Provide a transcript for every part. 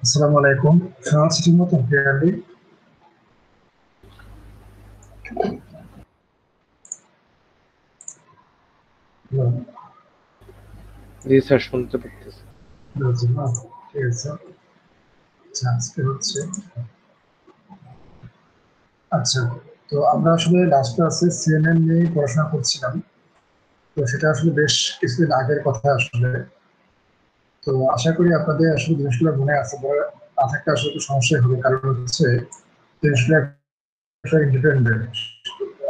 আসসালামু আলাইকুম। শোনা যাচ্ছে ঠিক মতো ক্লিয়ারলি? জি স্যার, শুনতে পারতেছি। ঠিক আছে। আচ্ছা, আজকে হচ্ছে আচ্ছা, তো আমরা আসলে লাস্ট ক্লাসে সিএনএন নিয়ে পড়াশোনা করছিলাম। তো সেটা আসলে বেশ কিছুদিন আগের কথা আসলে। তো আশা করি আপনাদের আসলে জিনিসগুলো মনে আছে বা না থাকলে আসলে একটু সমস্যাই হবে, কারণ হচ্ছে জিনিসগুলো একটা ইন্ডিপেন্ডেন্ট।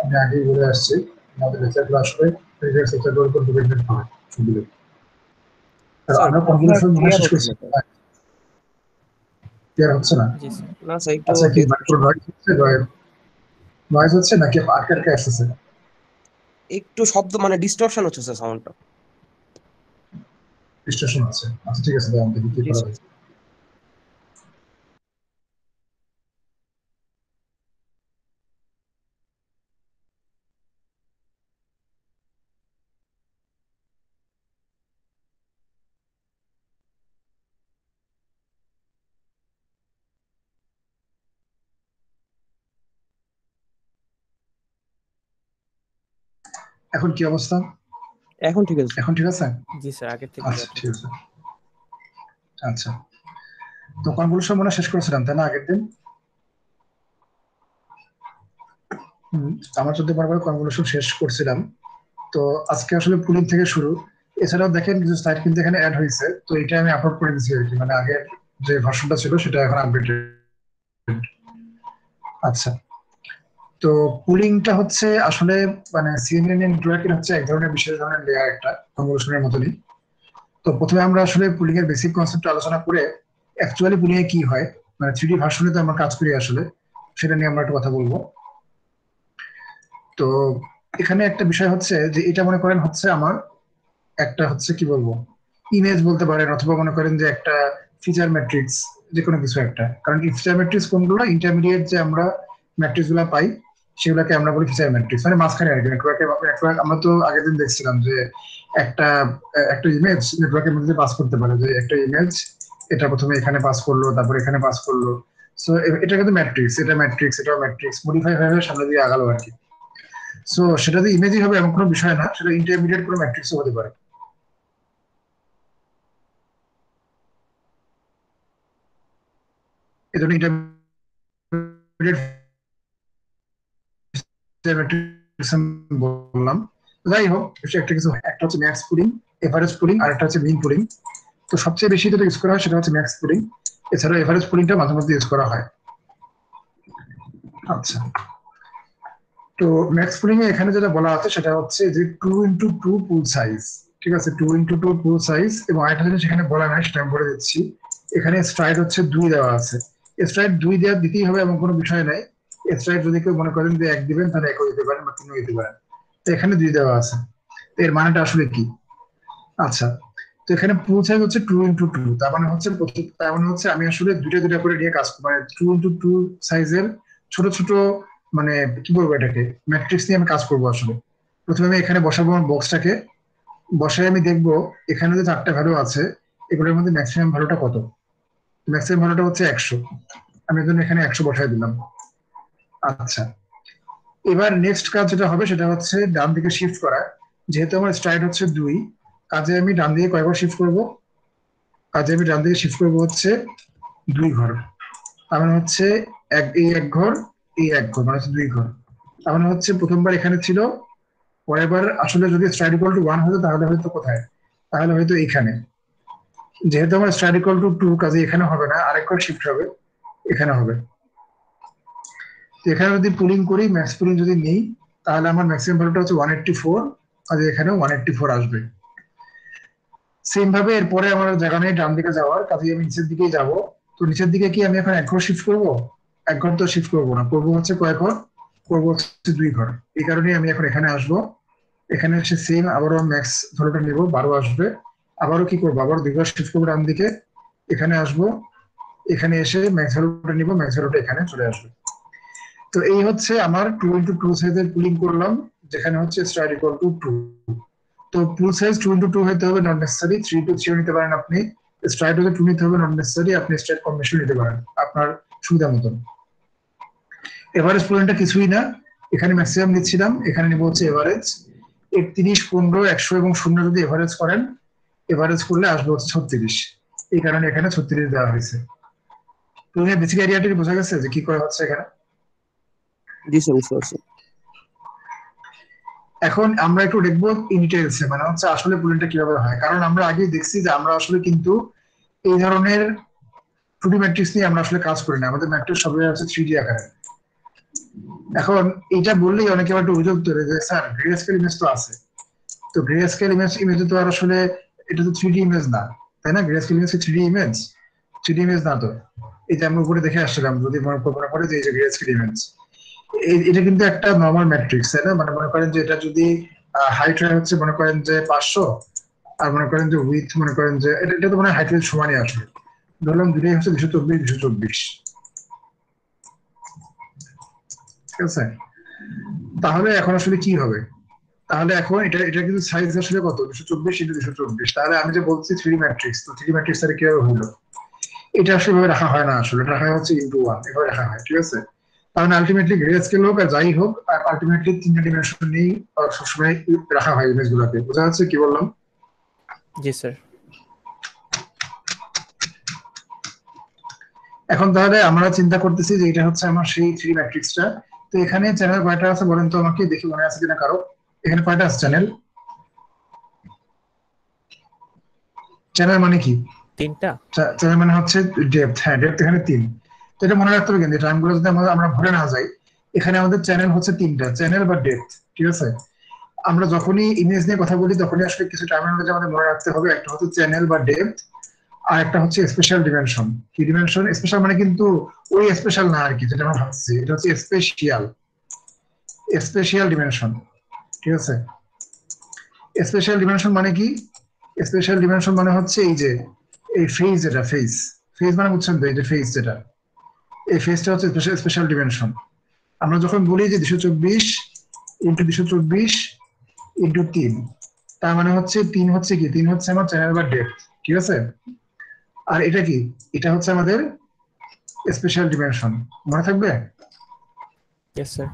আমি আগেই বলে আসছি, আমাদের লেকচারগুলো আসলে প্রিভিয়াস লেকচারগুলোর উপর ডিপেন্ডেন্ট হয় সবগুলো। তো স্যার আমরা কোনগুলো কথা সব মনে হয় ক্লিয়ার শেষ হচ্ছে করছি, না স্যার। ক্লিয়ার হচ্ছে না? জি স্যার, না স্যার একটু আচ্ছা, কি ডিসকাশন নয়েজ হচ্ছে, নয়েজ হচ্ছে নাকি আটকে আটকে আসতেছে? একটু শব্দ মানে ডিস্টরশন হচ্ছে স্যার সাউন্ডটা। ডিসটরশন আছে? আচ্ছা, ঠিক আছে, দাঁড়ান দেখি কি জি করা স্যার। যায়। এখন কি অবস্থা? এখন ঠিক আছে স্যার। এখন ঠিক আছে? জি স্যার, আগের থেকে আচ্ছা, বেটার। ঠিক আছে। আচ্ছা, তো কোনগুলো সব মনে হয় শেষ করেছিলাম তাই না আগের দিন? হুম, আমার যদি মনে হয় কোনগুলো সব শেষ করছিলাম। তো আজকে আসলে পুলিং থেকে শুরু। এছাড়াও দেখেন কিছু সাইট কিন্তু এখানে অ্যাড হয়েছে, তো এটা আমি আপলোড করে দিচ্ছি আর কি, মানে আগের যে ভার্সনটা ছিল সেটা এখন আপডেটেড। আচ্ছা, তো পুলিংটা হচ্ছে আসলে মানে সিএনএন নেটওয়ার্কের হচ্ছে এক ধরনের বিশেষ ধরনের লেয়ার, একটা কনভলিউশনের মতনই। তো প্রথমে আমরা আসলে পুলিং এর বেসিক কনসেপ্ট আলোচনা করে অ্যাকচুয়ালি পুলিং এ কি হয়, মানে থ্রিডি ভার্সনে তো আমরা কাজ করি আসলে, সেটা নিয়ে আমরা একটু কথা বলবো। তো এখানে একটা বিষয় হচ্ছে যে এটা মনে করেন হচ্ছে আমার একটা হচ্ছে কি বলবো, ইমেজ বলতে পারেন, অথবা মনে করেন যে একটা ফিচার ম্যাট্রিক্স, যে কোনো কিছু একটা। কারণ এই ফিচার ম্যাট্রিক্স কোনগুলো, ইন্টারমিডিয়েট যে আমরা ম্যাট্রিক্স গুলা পাই সেগুলোকে আমরা বলি ফিচার ম্যাট্রিক্স, মানে মাঝখানে আর কি। নেটওয়ার্ক আমরা তো আগের দিন দেখছিলাম যে একটা একটা ইমেজ নেটওয়ার্কের মধ্যে পাস করতে পারে, যে একটা ইমেজ এটা প্রথমে এখানে পাস করলো, তারপর এখানে পাস করলো। সো এটা কিন্তু ম্যাট্রিক্স, এটা ম্যাট্রিক্স, এটা ম্যাট্রিক্স মডিফাই হয়ে সামনে দিয়ে আগালো আর কি। সো সেটা যে ইমেজই হবে এমন কোনো বিষয় না, সেটা ইন্টারমিডিয়েট কোনো ম্যাট্রিক্সও হতে পারে। এই জন্য ইন্টারমিডিয়েট বললাম। যাই হোক, একটা কিছু, একটা হচ্ছে ম্যাক্স পুলিং, এভারেজ পুলিং, আর একটা হচ্ছে মিন পুলিং। তো সবচেয়ে বেশি যেটা ইউজ করা হয় সেটা হচ্ছে ম্যাক্স পুলিং। এছাড়া এভারেজ পুলিংটা মাঝে মধ্যে ইউজ করা হয়। আচ্ছা, তো ম্যাক্স পুলিং এ এখানে যেটা বলা আছে সেটা হচ্ছে যে 2x2 পুল সাইজ। ঠিক আছে, 2x2 পুল সাইজ। এবং আরেকটা জিনিস এখানে বলা নাই, সেটা আমি বলে দিচ্ছি। এখানে স্ট্রাইড হচ্ছে 2 দেওয়া আছে। স্ট্রাইড 2 দেওয়া দিতেই হবে এমন কোনো বিষয় নাই। স্ট্রাইড যদি কেউ মনে করেন যে 1 দিবেন, তাহলে 1ও দিতে পারেন বা 3ও দিতে পারেন। তো এখানে 2 দেওয়া আছে। তো এর মানেটা আসলে কি? আচ্ছা, তো এখানে পুল সাইজ হচ্ছে 2x2, তার মানে হচ্ছে তার মানে হচ্ছে আমি আসলে দুইটা দুইটা করে নিয়ে কাজ করবো, মানে 2x2 সাইজের ছোট ছোট, মানে কি বলবো এটাকে, ম্যাট্রিক্স নিয়ে আমি কাজ করবো আসলে। প্রথমে আমি এখানে বসাবো আমার বক্সটাকে, বসায় আমি দেখবো এখানে যে 4টা ভ্যালু আছে এগুলোর মধ্যে ম্যাক্সিমাম ভ্যালুটা কত। ম্যাক্সিমাম ভ্যালুটা হচ্ছে 100। আমি এর জন্য এখানে 100 বসাই দিলাম। আচ্ছা, এবার নেক্সট কাজ যেটা হবে সেটা হচ্ছে ডান দিকে শিফট করা। যেহেতু আমার স্ট্রাইড হচ্ছে 2, কাজে আমি ডান দিকে কয়বার শিফট করবো? কাজে আমি ডান দিকে শিফট করবো হচ্ছে 2 ঘর। তার মানে হচ্ছে এই এক ঘর, এই এক ঘর, মানে হচ্ছে 2 ঘর। তার মানে হচ্ছে প্রথমবার এখানে ছিল, পরের বার আসলে যদি স্ট্রাইড ইকুয়াল টু 1 হতো তাহলে হয়তো কোথায়, তাহলে হয়তো এখানে। যেহেতু আমার স্ট্রাইড ইকুয়াল টু 2, কাজে এখানে হবে না, আরেক ঘর শিফট হবে, এখানে হবে। তো এখানে যদি পুলিং করি, ম্যাক্স পুলিং যদি নেই, তাহলে আমার ম্যাক্সিমাম ভ্যালুটা হচ্ছে 184, কাজে এখানেও 184 আসবে। সেম ভাবে এরপরে আমার জায়গা নেই ডান দিকে যাওয়ার, কাজে আমি নিচের দিকেই যাব। তো নিচের দিকে কি আমি এখন এক ঘর শিফট করবো? এক ঘর তো শিফট করবো না, করবো হচ্ছে কয় ঘর? করবো হচ্ছে 2 ঘর। এই কারণে আমি এখন এখানে আসবো। এখানে এসে সেম আবারও ম্যাক্স ভ্যালুটা নিবো, 12 আসবে। আবারও কি করবো, আবার 2 ঘর শিফট করবো ডান দিকে, এখানে আসবো। এখানে এসে ম্যাক্স ভ্যালুটা নিবো, ম্যাক্স ভ্যালুটা এখানে চলে আসবে। তো এই হচ্ছে আমার 2x2 সাইজের পুলিং করলাম, যেখানে হচ্ছে স্ট্রাইড ইকুয়াল টু 2। তো পুল সাইজ 2x2 হতে হবে, নট নেসেসারি 3x3 নিতে পারেন আপনি। স্ট্রাইট হলে 2 নিতে হবে, নট নেসেসারি, আপনি স্ট্রাইট কম্বিনেশন নিতে পারেন আপনার সুবিধা মতন। এভারেজ পয়েন্টটা কিছুই না, এখানে ম্যাক্সিমাম নিচ্ছিলাম, এখানে নিব হচ্ছে এভারেজ। 31, 15, 100 এবং 0 যদি এভারেজ করেন, এভারেজ করলে আসবে হচ্ছে 36, এই কারণে এখানে 36 দেওয়া হয়েছে। বেসিক আইডিয়াটি বোঝা গেছে যে কি করা হচ্ছে এখানে। জি স্যার, বুঝতে পারছি। এখন আমরা একটু দেখবো ইন ডিটেইলসে, মানে হচ্ছে আসলে পুলিংটা কিভাবে হয়, কারণ আমরা আগে দেখছি যে আমরা আসলে কিন্তু এই ধরনের 2D ম্যাট্রিক্স নিয়ে আমরা আসলে কাজ করি না, আমাদের ম্যাট্রিক্স সবই হচ্ছে 3D আকারে। এখন এটা বললেই অনেকে আবার একটু অভিযোগ করে যে স্যার গ্রে স্কেল ইমেজ তো আছে, তো গ্রে স্কেল ইমেজ তো আর আসলে এটা তো 3D ইমেজ না, তাই না? Grey scale image 3D image, 3D image না তো। এই যে আমরা উপরে দেখে আসছিলাম, যদি মনে করে যে এই যে গ্রে স্কেল ইমেজ, এটা কিন্তু একটা নরমাল ম্যাট্রিক্স, তাই না? মানে মনে করেন যে এটা যদি হাইট হচ্ছে মনে করেন যে 500, আর মনে করেন যে উইথ মনে করেন যে এটা তো মানে হাইট উইথ সমানই আসবে, ধরলাম দুটোই হচ্ছে 224, 224, ঠিক আছে? তাহলে এখন আসলে কি হবে? তাহলে এখন এটা কিন্তু সাইজ আসলে কত, 224 × 224, তাহলে আমি যে বলছি 3D ম্যাট্রিক্স, তো 3D ম্যাট্রিক্স তাহলে কিভাবে হলো? এটা আসলে এভাবে রাখা হয় না, আসলে এটা রাখা হচ্ছে ইনটু 1, এভাবে রাখা হয়, ঠিক আছে? তাহলে আলটিমেটলি গ্রে স্কেল হোক আর যাই হোক, আর আলটিমেটলি 3টা ডিমেনশন নিয়েই সবসময় রাখা হয় ইমেজ গুলোকে। বোঝা যাচ্ছে কি বললাম? জি স্যার। এখন তাহলে আমরা চিন্তা করতেছি যে এটা হচ্ছে আমার সেই 3D ম্যাট্রিক্সটা। তো এখানে চ্যানেল কয়টা আছে বলেন তো আমাকে, দেখি মনে আছে কিনা কারো। এখানে কয়টা আছে চ্যানেল? চ্যানেল মানে কি? 3টা। চ্যানেল মানে হচ্ছে ডেপথ, হ্যাঁ ডেপথ এখানে 3। তো এটা মনে রাখতে হবে, কিন্তু টার্মগুলো যদি আমরা ভুলে না যাই, এখানে আমাদের চ্যানেল হচ্ছে 3টা, চ্যানেল বা ডেপথ, ঠিক আছে? আমরা যখনই ইমেজ নিয়ে কথা বলি তখনই আসলে কিছু টার্মিনোলজি আমাদের মনে রাখতে হবে, একটা হচ্ছে চ্যানেল বা ডেপথ, আর একটা হচ্ছে স্পেশাল ডিমেনশন। কি ডিমেনশন? স্পেশাল মানে কিন্তু ওই স্পেশাল না আর কি, যেটা আমরা ভাবছি, এটা হচ্ছে স্পেশিয়াল, স্পেশাল ডিমেনশন, ঠিক আছে? স্পেশাল ডিমেনশন মানে কি? স্পেশাল ডিমেনশন মানে হচ্ছে এই যে এই ফেজ, যেটা ফেজ, ফেজ মানে বুঝছেন তো, এই যে ফেজ যেটা, এই ফেজটা হচ্ছে স্পেশাল ডিমেনশন। আমরা যখন বলি যে 224 × 224 × 3, তার মানে হচ্ছে 3 হচ্ছে কি, 3 হচ্ছে আমার চ্যানেল বা ডেপথ, ঠিক আছে? আর এটা কি, এটা হচ্ছে আমাদের স্পেশাল ডিমেনশন, মনে থাকবে? Yes sir.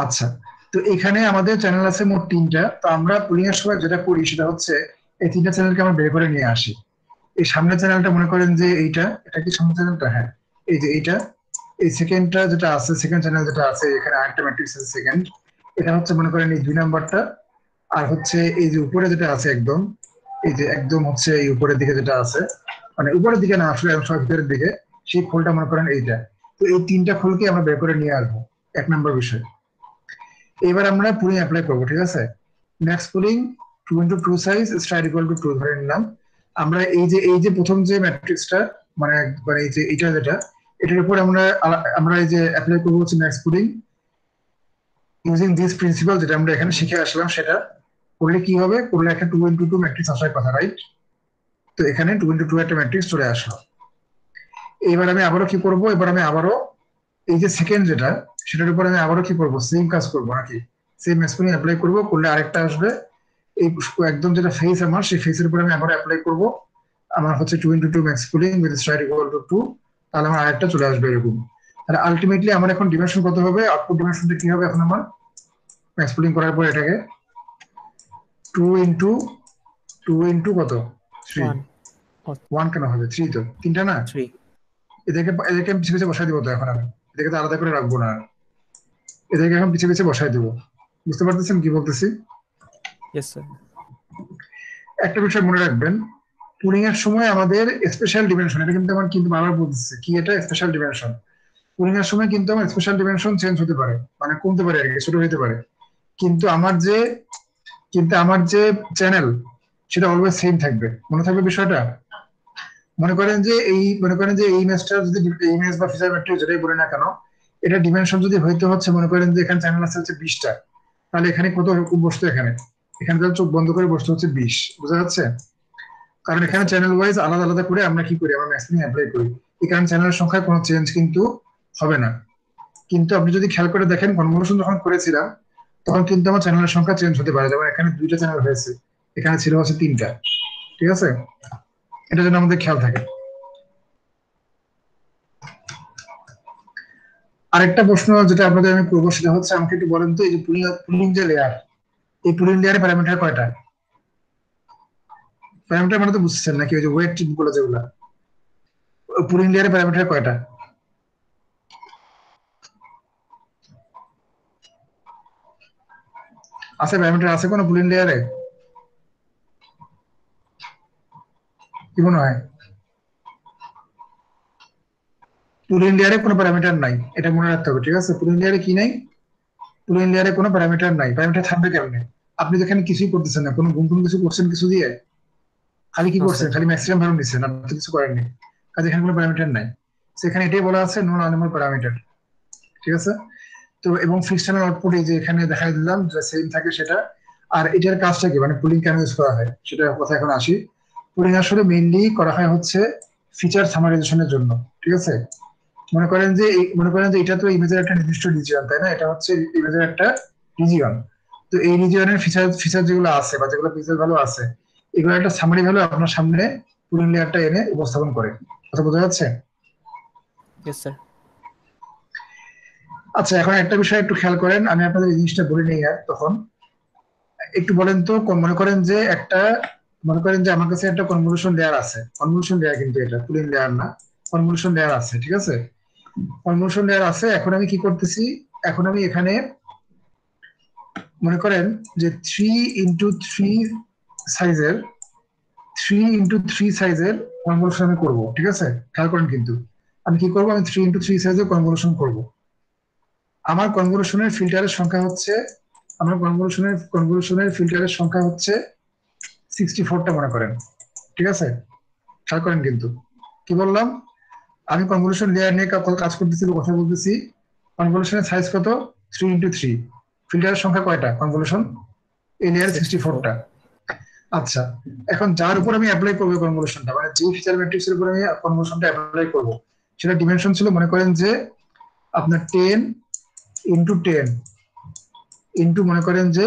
আচ্ছা, তো এখানে আমাদের চ্যানেল আছে মোট 3টা। তো আমরা পুলিং এর সময় যেটা করি সেটা হচ্ছে এই 3টা চ্যানেলকে আমরা বের করে নিয়ে আসি। এই সামনের চ্যানেলটা মনে করেন যে এটা কি সামনের চ্যানেলটা? হ্যাঁ, এই যে এইটা। এই সেকেন্ডটা যেটা আছে, সেকেন্ড চ্যানেল যেটা আছে, এখানে আরেকটা ম্যাট্রিক্স আছে সেকেন্ড, এটা হচ্ছে মনে করেন এই 2 নাম্বারটা। আর হচ্ছে এই যে উপরে যেটা আছে একদম, এই যে একদম হচ্ছে এই উপরের দিকে যেটা আছে, মানে উপরের দিকে না আসলে সব ভিতরের দিকে, সেই খোলটা মনে করেন এইটা। তো এই 3টা খোলকে আমরা বের করে নিয়ে আসবো, 1 নম্বর বিষয়। এবার আমরা পুলিং অ্যাপ্লাই করবো, ঠিক আছে? Next pooling 2 × 2 size stride equal to 2 ধরে নিলাম। আমরা এই যে প্রথম যে ম্যাট্রিক্সটা, মানে মানে এই যে এটা যেটা, এটার উপর আমরা এই যে অ্যাপ্লাই করবো হচ্ছে next pooling using this principle, যেটা আমরা এখানে শিখে আসলাম। সেটা করলে কি হবে? করলে একটা 2 × 2 ম্যাট্রিক্স আসার কথা, রাইট? তো এখানে 2 × 2 একটা ম্যাট্রিক্স চলে আসলো। এবার আমি আবারও কি করবো? এবার আমি আবারও এই যে সেকেন্ড যেটা, সেটার উপর আমি আবারও কি করবো? সেম কাজ করবো নাকি? সেম এক্সপ্রেশন অ্যাপ্লাই করবো, করলে আরেকটা আসবে। এই একদম যেটা ফেস আমার, সেই ফেসের উপর আমি আবার অ্যাপ্লাই করবো, আমার হচ্ছে 2 × 2 max pooling with stride equal to 2, তাহলে আমার আরেকটা চলে আসবে এরকম। তাহলে আলটিমেটলি আমার এখন ডিমেনশন কত হবে? আউটপুট ডিমেনশনটা কি হবে এখন আমার ম্যাক্স পুলিং করার পর? এটাকে 2 × 2 × কত? 3। 1 1 কেন হবে? 3 তো, 3টা না? 3। এদেরকে আমি পিছিয়ে পিছিয়ে বসাই দিব তো এখন আমি, এদেরকে তো আলাদা করে রাখবো না, এদেরকে এখন পিছিয়ে পিছিয়ে বসাই দিব। বুঝতে পারতেছেন কি বলতেছি? Yes sir. একটা বিষয় মনে রাখবেন, পুলিং এর সময় আমাদের স্পেশাল ডিমেনশন, এটা কিন্তু আমার কিন্তু বারবার বলতেছে কি, এটা স্পেশাল ডিমেনশন। পুলিং এর সময় কিন্তু আমার স্পেশাল ডিমেনশন চেঞ্জ হতে পারে, মানে কমতে পারে আর কি, ছোট হতে পারে, কিন্তু আমার যে চ্যানেল, সেটা অলওয়েজ সেম থাকবে, মনে থাকবে বিষয়টা। মনে করেন যে এই ইমেজটা যদি ইমেজ বা ফিচার ম্যাট্রিক্স যেটাই বলে না কেন, এটা ডিমেনশন যদি হইতে হচ্ছে, মনে করেন যে এখানে চ্যানেল আছে হচ্ছে 20টা, তাহলে এখানে কত বসতো? এখানে তাহলে চোখ বন্ধ করে বসতে হচ্ছে 20। বোঝা যাচ্ছে? কারণ এখানে চ্যানেল ওয়াইজ আলাদা আলাদা করে আমরা কি করি, আমরা ম্যাক্সিমাম অ্যাপ্লাই করি, এই কারণে চ্যানেলের সংখ্যায় কোনো চেঞ্জ কিন্তু হবে না। কিন্তু আপনি যদি খেয়াল করে দেখেন, কনভলিউশন যখন করেছিলাম তখন কিন্তু আমার চ্যানেলের সংখ্যা চেঞ্জ হতে পারে, যেমন এখানে 2টা চ্যানেল হয়েছে, এখানে ছিল হচ্ছে 3টা, ঠিক আছে? এটা যেন আমাদের খেয়াল থাকে। আরেকটা প্রশ্ন যেটা আপনাদের আমি করবো সেটা হচ্ছে, আমাকে একটু বলেন তো, এই যে পুলিং যে লেয়ার, এই পুলিং লেয়ারে প্যারামিটার কয়টা? প্যারামিটার মানে তো বুঝছেন নাকি, ওই যে ওয়েট গুলো যেগুলো, পুলিং লেয়ারে প্যারামিটার কয়টা আছে? প্যারামিটার আছে কোনো পুলিং লেয়ারে? কি মনে হয়? পুলিং লেয়ারে কোনো প্যারামিটার নাই, এটা মনে রাখতে হবে, ঠিক আছে? পুলিং লেয়ারে কি নাই? পুলিং লেয়ারে কোনো প্যারামিটার নাই। প্যারামিটার থাকবে কেমনে? আপনি যেখানে কিছুই করতেছেন না, কোনো গুণ কিছু করছেন কিছু দিয়ে, খালি কি নো করছেন, স্যার। খালি ম্যাক্সিমাম ভ্যালু নিচ্ছেন, আপনি তো কিছু করেননি। কাজে এখানে কোনো প্যারামিটার নাই। সেখানে এটাই বলা আছে নন অ্যানিমাল প্যারামিটার, ঠিক আছে? তো এবং ফিক্সড টাইমের আউটপুট এই যে এখানে দেখাই দিলাম যে সেম থাকে সেটা। আর এটার কাজটা কি, মানে পুলিং কেন ইউজ করা হয় সেটা কথা এখন আসি। পুলিং আসলে মেইনলি করা হয় হচ্ছে ফিচার সামারাইজেশনের জন্য, ঠিক আছে? মনে করেন যে এটা তো ইমেজের একটা নির্দিষ্ট রিজিয়ন, তাই না? এটা হচ্ছে ইমেজের একটা রিজিয়ন। তো এই রিজিয়নের ফিচার ফিচার যেগুলো আছে বা যেগুলো পিক্সেল ভ্যালু আছে, এগুলো একটা সামারি ভ্যালু আপনার সামনে পুলিং লেয়ারটা এনে উপস্থাপন করে। কথা বোঝা যাচ্ছে? Yes sir. আচ্ছা, এখন একটা বিষয় একটু খেয়াল করেন, আমি আপনাদের এই জিনিসটা বলে নিই। আর তখন একটু বলেন তো, মনে করেন যে আমার কাছে একটা কনভলিউশন লেয়ার আছে, কনভলিউশন লেয়ার, কিন্তু এটা পুলিং লেয়ার না, কনভলিউশন লেয়ার আছে, ঠিক আছে? কনভলিউশন লেয়ার আছে। এখন আমি কি করতেছি, এখন আমি এখানে মনে করেন যে সাইজের 3x3 সাইজের কনভলিউশন আমি করবো, ঠিক আছে? খেয়াল করেন কিন্তু, আমি কি করবো, আমি 3x3 সাইজের কনভলিউশন করব। আমার কনভলিউশনের ফিল্টারের সংখ্যা হচ্ছে, আমার কনভলিউশনের ফিল্টারের সংখ্যা হচ্ছে 64টা মনে করেন, ঠিক আছে? খেয়াল করেন কিন্তু, কি বললাম, আমি কনভলিউশন লেয়ার নিয়ে কাজ করতেছি বা কথা বলতেছি। কনভলিউশনের সাইজ কত? 3x3। ফিল্টারের সংখ্যা কয়টা কনভলিউশন? এই লেয়ার 64। 64টা। আচ্ছা, এখন যার উপর আমি অ্যাপ্লাই করবো কনভলিউশনটা, মানে যে ফিচার ম্যাট্রিক্স এর উপর আমি কনভলিউশনটা অ্যাপ্লাই করবো, সেটা ডিমেনশন ছিল মনে করেন যে আপনার 10x10 ইন্টু মনে করেন যে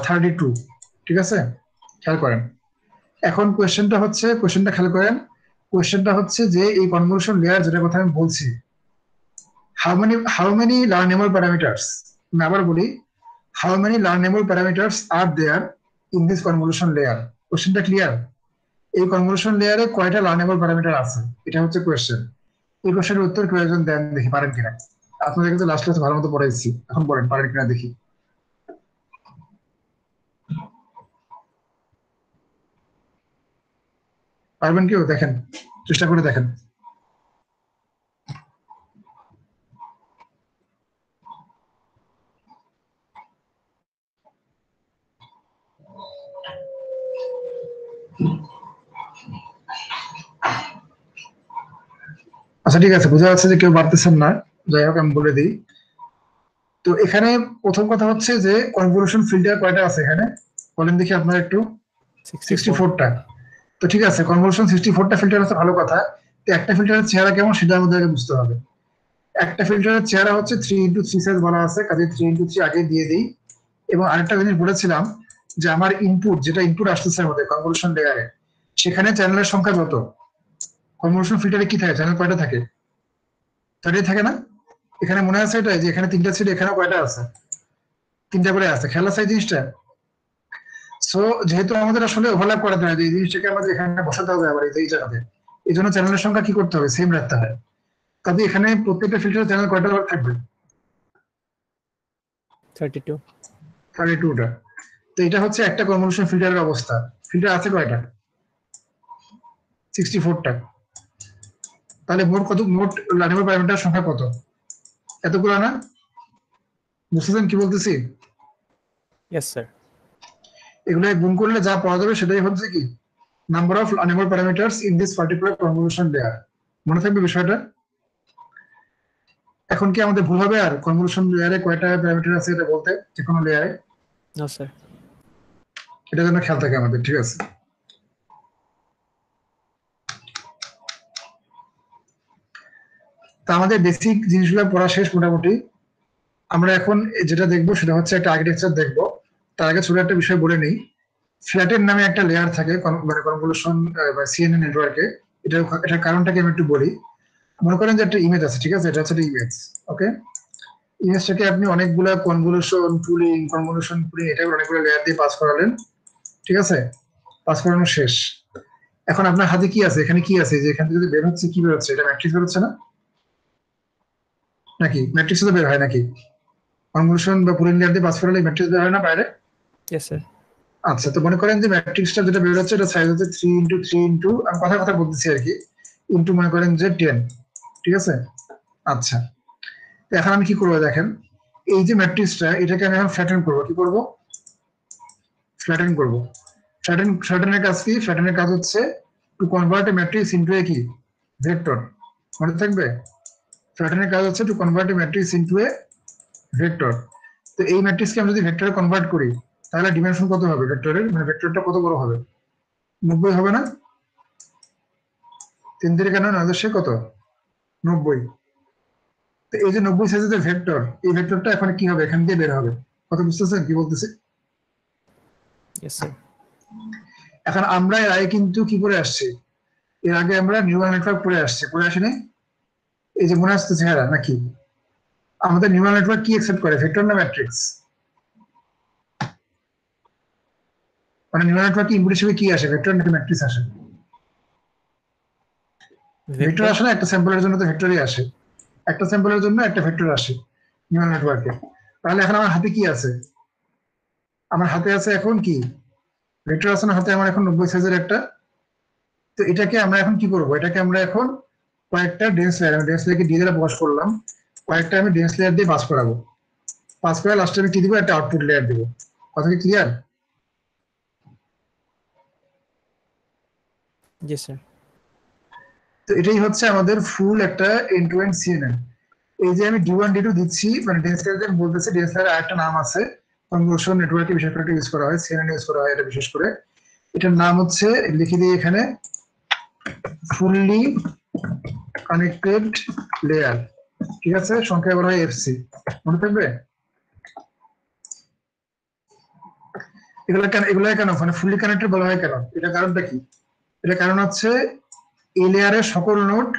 32, ঠিক আছে? খেয়াল করেন, এখন কোয়েশ্চেনটা খেয়াল করেন। কোয়েশ্চেনটা হচ্ছে যে এই কনভলিউশন লেয়ার যেটা কথা আমি বলছি, হাউ মেনি লার্নেবল প্যারামিটার্স, আমি আবার বলি, how many learnable parameters are there in this convolution layer? কোয়েশ্চেনটা ক্লিয়ার? এই কনভলিউশন লেয়ারে কয়টা লার্নেবল প্যারামিটার আছে, এটা হচ্ছে কোয়েশ্চেন। এই কোয়েশ্চেনের উত্তর কেউ একজন দেন দেখি, পারেন কিনা। আপনাদের কিন্তু লাস্ট ক্লাসে ভালো মতো পড়াইছি, এখন বলেন পারেন কিনা দেখি। পারবেন কেউ? দেখেন, চেষ্টা করে দেখেন। আচ্ছা ঠিক আছে, বোঝা যাচ্ছে যে কেউ পারতেছেন না। যাই হোক, আমি বলে দিই। তো এখানে প্রথম কথা হচ্ছে যে কনভলিউশন ফিল্টার কয়টা আছে এখানে, বলেন দেখি আপনারা একটু। 64। 64টা। তো ঠিক আছে, কনভলিউশন 64টা ফিল্টার আছে, ভালো কথা। তো একটা ফিল্টারের চেহারা কেমন সেটা আমাদের আগে বুঝতে হবে। একটা ফিল্টারের চেহারা হচ্ছে 3x3 সাইজ বলা আছে, কাজে 3x3 আগে দিয়ে দিই। এবং আরেকটা জিনিস বলেছিলাম যে আমার ইনপুট, যেটা ইনপুট আসতেছে আমাদের কনভলিউশন লেয়ারে, সেখানে চ্যানেলের সংখ্যা যত, কনভলিউশন ফিল্টারে কি থাকে, চ্যানেল কয়টা থাকে? 4টাই থাকে না? এখানে মনে আছে এটা, যে এখানে 3টা ছিল, এখানেও কয়টা আছে? 3টা করে আছে। খেয়াল আছে এই জিনিসটা? সো যেহেতু আমাদের আসলে ওভারল্যাপ করাতে হয়, যে এই জিনিসটাকে আমাদের এখানে বসাতে হবে আবার এই জায়গাতে, এই জন্য চ্যানেলের সংখ্যা কি করতে হবে, সেম রাখতে হয়। কাজে এখানে প্রত্যেকটা ফিল্টার চ্যানেল কয়টা করে থাকবে? 32। 32টা। তো এটা হচ্ছে একটা কনভলিউশন ফিল্টারের অবস্থা। ফিল্টার আছে কয়টা? 64টা। তাহলে মোট লার্নেবল প্যারামিটার সংখ্যা কত? এতগুলো না? বুঝতেছেন কি বলতেছি? Yes sir. এগুলো গুণ করলে যা পাওয়া যাবে সেটাই হচ্ছে কি number of learnable parameters in this particular convolution layer. মনে থাকবে বিষয়টা? এখন কি আমাদের ভুল হবে আর কনভলিউশন লেয়ারে কয়টা প্যারামিটার আছে এটা বলতে, যে কোনো লেয়ারে? No sir. এটা যেন খেয়াল থাকে আমাদের, ঠিক আছে? তা আমাদের বেসিক জিনিসগুলো পড়া শেষ মোটামুটি। আমরা এখন যেটা দেখবো সেটা হচ্ছে একটা আর্কিটেকচার দেখবো। তার আগে ছোট একটা বিষয় বলে নিই, ফ্ল্যাটেন নামে একটা লেয়ার থাকে মানে কনভলিউশন বা সিএনএন নেটওয়ার্কে। এটার কারণটাকে আমি একটু বলি। মনে করেন যে একটা ইমেজ আছে, ঠিক আছে, এটা হচ্ছে একটা ইমেজ। ওকে, ইমেজটাকে আপনি অনেকগুলা কনভলিউশন পুলিং এটা অনেকগুলো লেয়ার দিয়ে পাস করালেন, ঠিক আছে, পাস করানো শেষ। এখন আপনার হাতে কি আছে, এখানে কি আছে, যে এখান থেকে যদি বের হচ্ছে, কি বের হচ্ছে, এটা ম্যাট্রিক্স বের হচ্ছে না নাকি? ম্যাট্রিক্স তো বের হয় নাকি? কনভলিউশন বা পুলিং লেয়ার দিয়ে পাস করালে ম্যাট্রিক্স বের হয় না বাইরে? Yes, sir. আচ্ছা, তো মনে করেন যে ম্যাট্রিক্সটা যেটা বের হচ্ছে এটা সাইজ হচ্ছে 3 × 3 আমি কথা কথা বলতেছি আর কি, ইন্টু মনে করেন যে 10, ঠিক আছে। আচ্ছা, তো এখন আমি কি করবো দেখেন, এই যে ম্যাট্রিক্সটা এটাকে আমি এখন ফ্ল্যাটেন করবো। কি করবো? ফ্ল্যাটেন করবো। ফ্ল্যাটেনের কাজ কি? ফ্ল্যাটেনের কাজ হচ্ছে to convert a matrix into a কি ভেক্টর, মনে থাকবে? ফ্ল্যাটেনের কাজ হচ্ছে to convert a matrix into a vector. তো এই ম্যাট্রিক্সকে আমি যদি ভেক্টরে কনভার্ট করি, তাহলে ডিমেনশন কত হবে ভেক্টরের, মানে ভেক্টরটা কত বড় হবে? 90 হবে না? 3 কেন 9 কত? 90। তো এই যে 90 সাইজের যে ভেক্টর, এই ভেক্টরটা এখন কি হবে, এখান দিয়ে বের হবে। কত বুঝতেছেন কি বলতেছি? Yes, sir. এখন আমরা এর আগে কিন্তু কি করে আসছি, এর আগে আমরা নিউরাল নেটওয়ার্ক পড়ে আসছি, পড়ে আসি নাই? এই যে মনে আসতেছে হ্যাঁ নাকি? আমাদের নিউরাল নেটওয়ার্ক কি অ্যাকসেপ্ট করে, ভেক্টর না ম্যাট্রিক্স? মানে নিউরাল নেটওয়ার্ক ইনপুট হিসেবে কি আসে, ভেক্টর নাকি ম্যাট্রিক্স আসে? Vector Vector. আসে না, একটা স্যাম্পলের জন্য তো ভেক্টরই আসে, একটা স্যাম্পলের জন্য একটা ভেক্টর আসে নিউরাল নেটওয়ার্কে। তাহলে এখন আমার হাতে কি আছে? আমার হাতে আছে এখন কি ভেক্টর আছে না হাতে আমার এখন 90 সাইজের একটা। তো এটাকে আমরা এখন কি করব, এটাকে আমরা এখন কয়েকটা ডেন্স লেয়ার, আমি ডেন্স লেয়ারকে দিয়ে দ্বারা পাস করলাম, কয়েকটা আমি ডেন্স লেয়ার দিয়ে পাস করাবো। পাস করে লাস্টে আমি কি দিব, একটা আউটপুট লেয়ার দিব। কথা কি ক্লিয়ার? Yes, sir. তো এটাই হচ্ছে আমাদের ফুল একটা এন্ড টু এন্ড সিএনএন। এই যে আমি ডি ওয়ান ডি টু দিচ্ছি, মানে ডেন্স লেয়ার যে আমি বলতেছি, ডেন্স লেয়ারের আরেকটা নাম আছে, কনভলিউশন নেটওয়ার্কে বিশেষ করে ইউজ করা হয়, সিএনএন ইউজ করা হয় এটা বিশেষ করে। এটার নাম হচ্ছে, লিখে দিই এখানে, ফুললি কানেক্টেড লেয়ার, ঠিক আছে, সংখ্যায় বলা হয় এফসি, মনে থাকবে? এগুলো কেন মানে ফুললি কানেক্টেড বলা হয় কেন, এটা কারণটা কি? এটা কারণ হচ্ছে এই লেয়ারের সকল নোড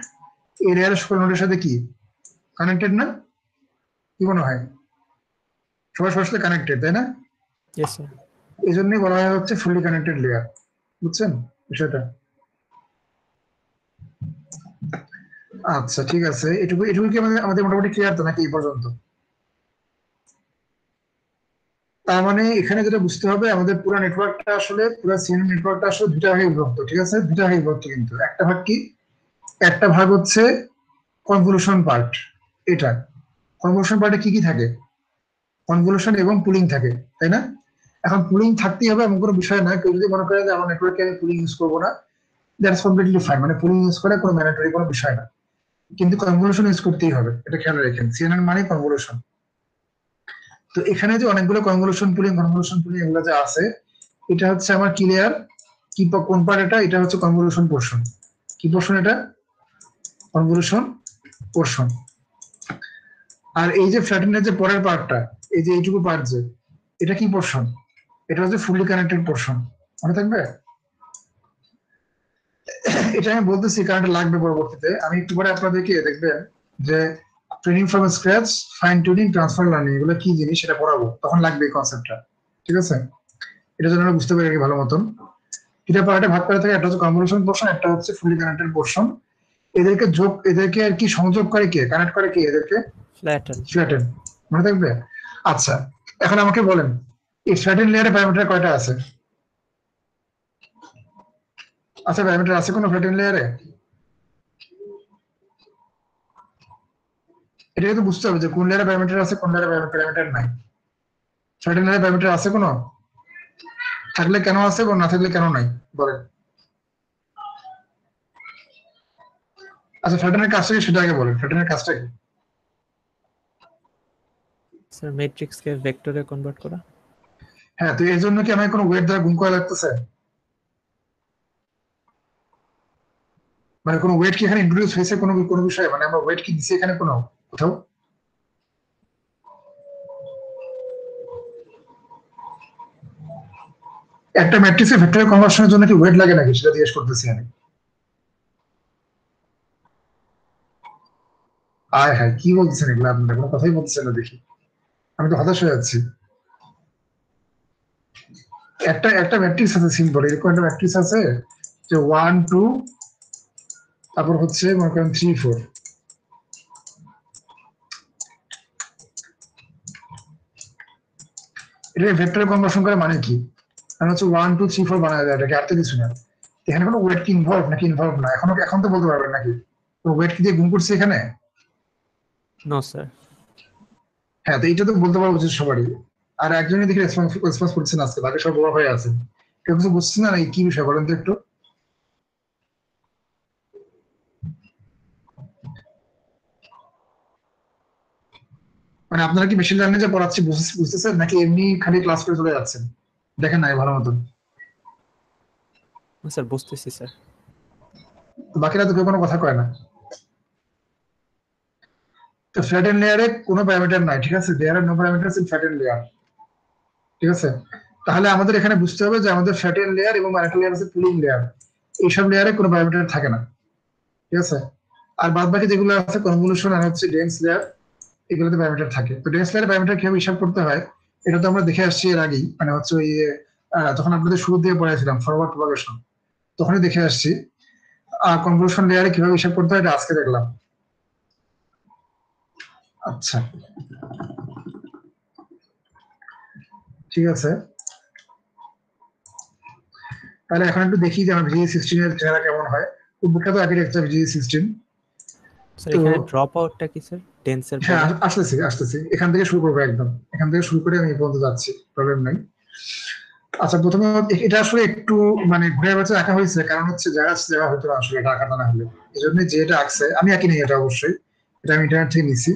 এই লেয়ারের সকল নোডের সাথে কি কানেক্টেড না? কি মনে হয়? সবার সবার সাথে কানেক্টেড, তাই না? Yes, sir. এই জন্যই বলা হয় হচ্ছে ফুললি কানেক্টেড লেয়ার। বুঝছেন বিষয়টা? আচ্ছা, ঠিক আছে, এটুকু এটুকু কি আমাদের আমাদের মোটামুটি ক্লিয়ার তো নাকি এই পর্যন্ত? তার মানে এখানে যেটা বুঝতে হবে, আমাদের পুরো নেটওয়ার্কটা আসলে, পুরো সিএনএন নেটওয়ার্কটা আসলে দুটা ভাগে বিভক্ত, ঠিক আছে, দুটা ভাগে বিভক্ত। কিন্তু একটা ভাগ কি, একটা ভাগ হচ্ছে কনভলিউশন পার্ট। এটা কনভলিউশন পার্টে কি কি থাকে, কনভলিউশন এবং পুলিং থাকে, তাই না? এখন পুলিং থাকতেই হবে এমন কোনো বিষয় না। কেউ যদি মনে করে যে আমার নেটওয়ার্কে আমি পুলিং ইউজ করবো না, দ্যাটস কমপ্লিটলি ফাইন, মানে পুলিং ইউজ করা কোনো ম্যান্ডেটরি কোনো বিষয় না, কিন্তু কনভলিউশন ইউজ করতেই হবে, এটা খেয়াল রাখেন, সিএনএন মানে কনভলিউশন। তো এখানে যে অনেকগুলো কনভলিউশন পুলিং এগুলো যে আছে, এটা হচ্ছে আমার ক্লিয়ার কি কোন পার্ট, এটা হচ্ছে কনভলিউশন পোর্শন। কি পোর্শন এটা? Convolution portion. আর এই যে ফ্ল্যাটেনের যে পরের পার্টটা, এই যে এইটুকু পার্ট, যে এটা কি পোর্শন? এটা হচ্ছে ফুললি কানেক্টেড পোর্শন, মনে থাকবে? এটা আমি বলতেছি কারণ এটা লাগবে পরবর্তীতে, আমি একটু পরে আপনাদেরকে দেখবেন যে training from scratch, fine tuning, transfer learning এগুলো কি জিনিস সেটা পড়াবো, তখন লাগবে এই কনসেপ্টটা, ঠিক আছে। এটা যেন আমরা বুঝতে পারি আর কি ভালো মতন। এটা পার্টে ভাগ করা থাকে, একটা হচ্ছে কনভলিউশন পোর্শন, একটা হচ্ছে ফুললি কানেক্টেড পোর্শন। এদেরকে আর কি সংযোগ করে কে, কানেক্ট করে কে এদেরকে? Flatten. ফ্ল্যাটেন, মনে থাকবে? আচ্ছা, এখন আমাকে বলেন এই ফ্ল্যাটেন লেয়ারে প্যারামিটার কয়টা আছে? আচ্ছা, প্যারামিটার আছে কোনো ফ্ল্যাটেন লেয়ারে? এটা কিন্তু বুঝতে হবে যে কোন লেয়ারে প্যারামিটার আছে, কোন লেয়ারে প্যারামিটার নাই। ফ্ল্যাটেন লেয়ারে প্যারামিটার আছে কোনো? থাকলে কেন আছে এবং না থাকলে কেন নাই, বলেন। আচ্ছা, ফ্ল্যাটেনের কাজটা কি সেটা আগে বলেন, ফ্ল্যাটেনের কাজটা কি? Sir, matrix কে vector এ convert করা. হ্যাঁ, তো এর জন্য কি আমাকে কোনো ওয়েট দ্বারা গুণ করা লাগতেছে? মানে কোনো ওয়েট কি এখানে ইন্ট্রোডিউস হয়েছে কোনো কোনো বিষয়ে, মানে আমরা ওয়েট কি দিছি এখানে কোনো কোথাও? একটা ম্যাট্রিক্সের ভেক্টর কনভার্সনের জন্য কি ওয়েট লাগে নাকি সেটা জিজ্ঞেস করতেছি আমি। আয় হ্যাঁ, কি বলতেছেন এগুলো আপনারা, কোনো কথাই বলতেছেন না দেখি, আমি তো হতাশ হয়ে যাচ্ছি। একটা একটা ম্যাট্রিক্স আছে সিম্পল, এরকম একটা ম্যাট্রিক্স আছে যে 1 2 তারপর হচ্ছে মনে করেন 3 4, এটা ভেক্টরে কনভার্সন করে মানে কি? মানে হচ্ছে 1 2 3 4 বানায় দেয়, এটাকে আর তো কিছু না। এখানে কোনো ওয়েট কি ইনভলভ নাকি ইনভলভ না, এখন তো বলতে পারবেন নাকি ওয়েট কি দিয়ে গুণ করছে এখানে? No sir. হ্যাঁ, তো এইটা তো বলতে পারা উচিত সবারই। আর একজনই দেখি রেসপন্স করছেন আজকে, বাকি সব বড় হয়ে আছে, কেউ কিছু বুঝছে না নাকি, কি বিষয় বলেন তো একটু। মানে আপনারা কি মেশিন লার্নিং যে পড়াচ্ছি বুঝতেছেন নাকি এমনি খালি ক্লাস করে চলে যাচ্ছেন, দেখেন নাই ভালো মতন? স্যার বুঝতেছি স্যার। তো বাকিরা তো কেউ কোনো কথা কয় না। তো ফ্ল্যাটেন লেয়ারে কোনো প্যারামিটার নাই, ঠিক আছে, there are no parameters in flatten layer, ঠিক আছে। তাহলে আমাদের এখানে বুঝতে হবে যে আমাদের ফ্ল্যাটেন লেয়ার এবং আরেকটা লেয়ার আছে পুলিং লেয়ার, এইসব লেয়ারে কোনো প্যারামিটার থাকে না, ঠিক আছে। আর বাদ বাকি যেগুলো আছে কনভলিউশন আর হচ্ছে ডেন্স লেয়ার, এগুলোতে প্যারামিটার থাকে। তো ডেন্স লেয়ারে প্যারামিটার কিভাবে হিসাব করতে হয় এটা তো আমরা দেখে আসছি এর আগেই, মানে হচ্ছে ওই যখন আপনাদের শুরু দিয়ে পড়াইছিলাম ফরওয়ার্ড প্রপাগেশন, তখনই দেখে আসছি। কনভলিউশন লেয়ারে কিভাবে হিসাব করতে হয় এটা আজকে দেখলাম। আচ্ছা, ঠিক আছে, তাহলে এখন একটু দেখি যে আমার VG16 এর চেহারা কেমন হয়। খুব বিখ্যাত আর্কিটেকচার VG16। স্যার তো এখানে ড্রপ আউটটা কি স্যার, টেন্সের হ্যাঁ, পরে? আসতেছি আসতেছি, এখান থেকে শুরু করবো, একদম এখান থেকে শুরু করে আমি এই পর্যন্ত যাচ্ছি, প্রবলেম নাই। আচ্ছা, প্রথমে এটা আসলে একটু মানে ঘুরে বেঁচে আঁকা হয়েছে, কারণ হচ্ছে জায়গা হতো না আসলে এটা আঁকাটা না হলে। এই জন্য যেটা আঁকছে আমি আঁকি নেই এটা অবশ্যই, এটা আমি ইন্টারনেট থেকে নিছি।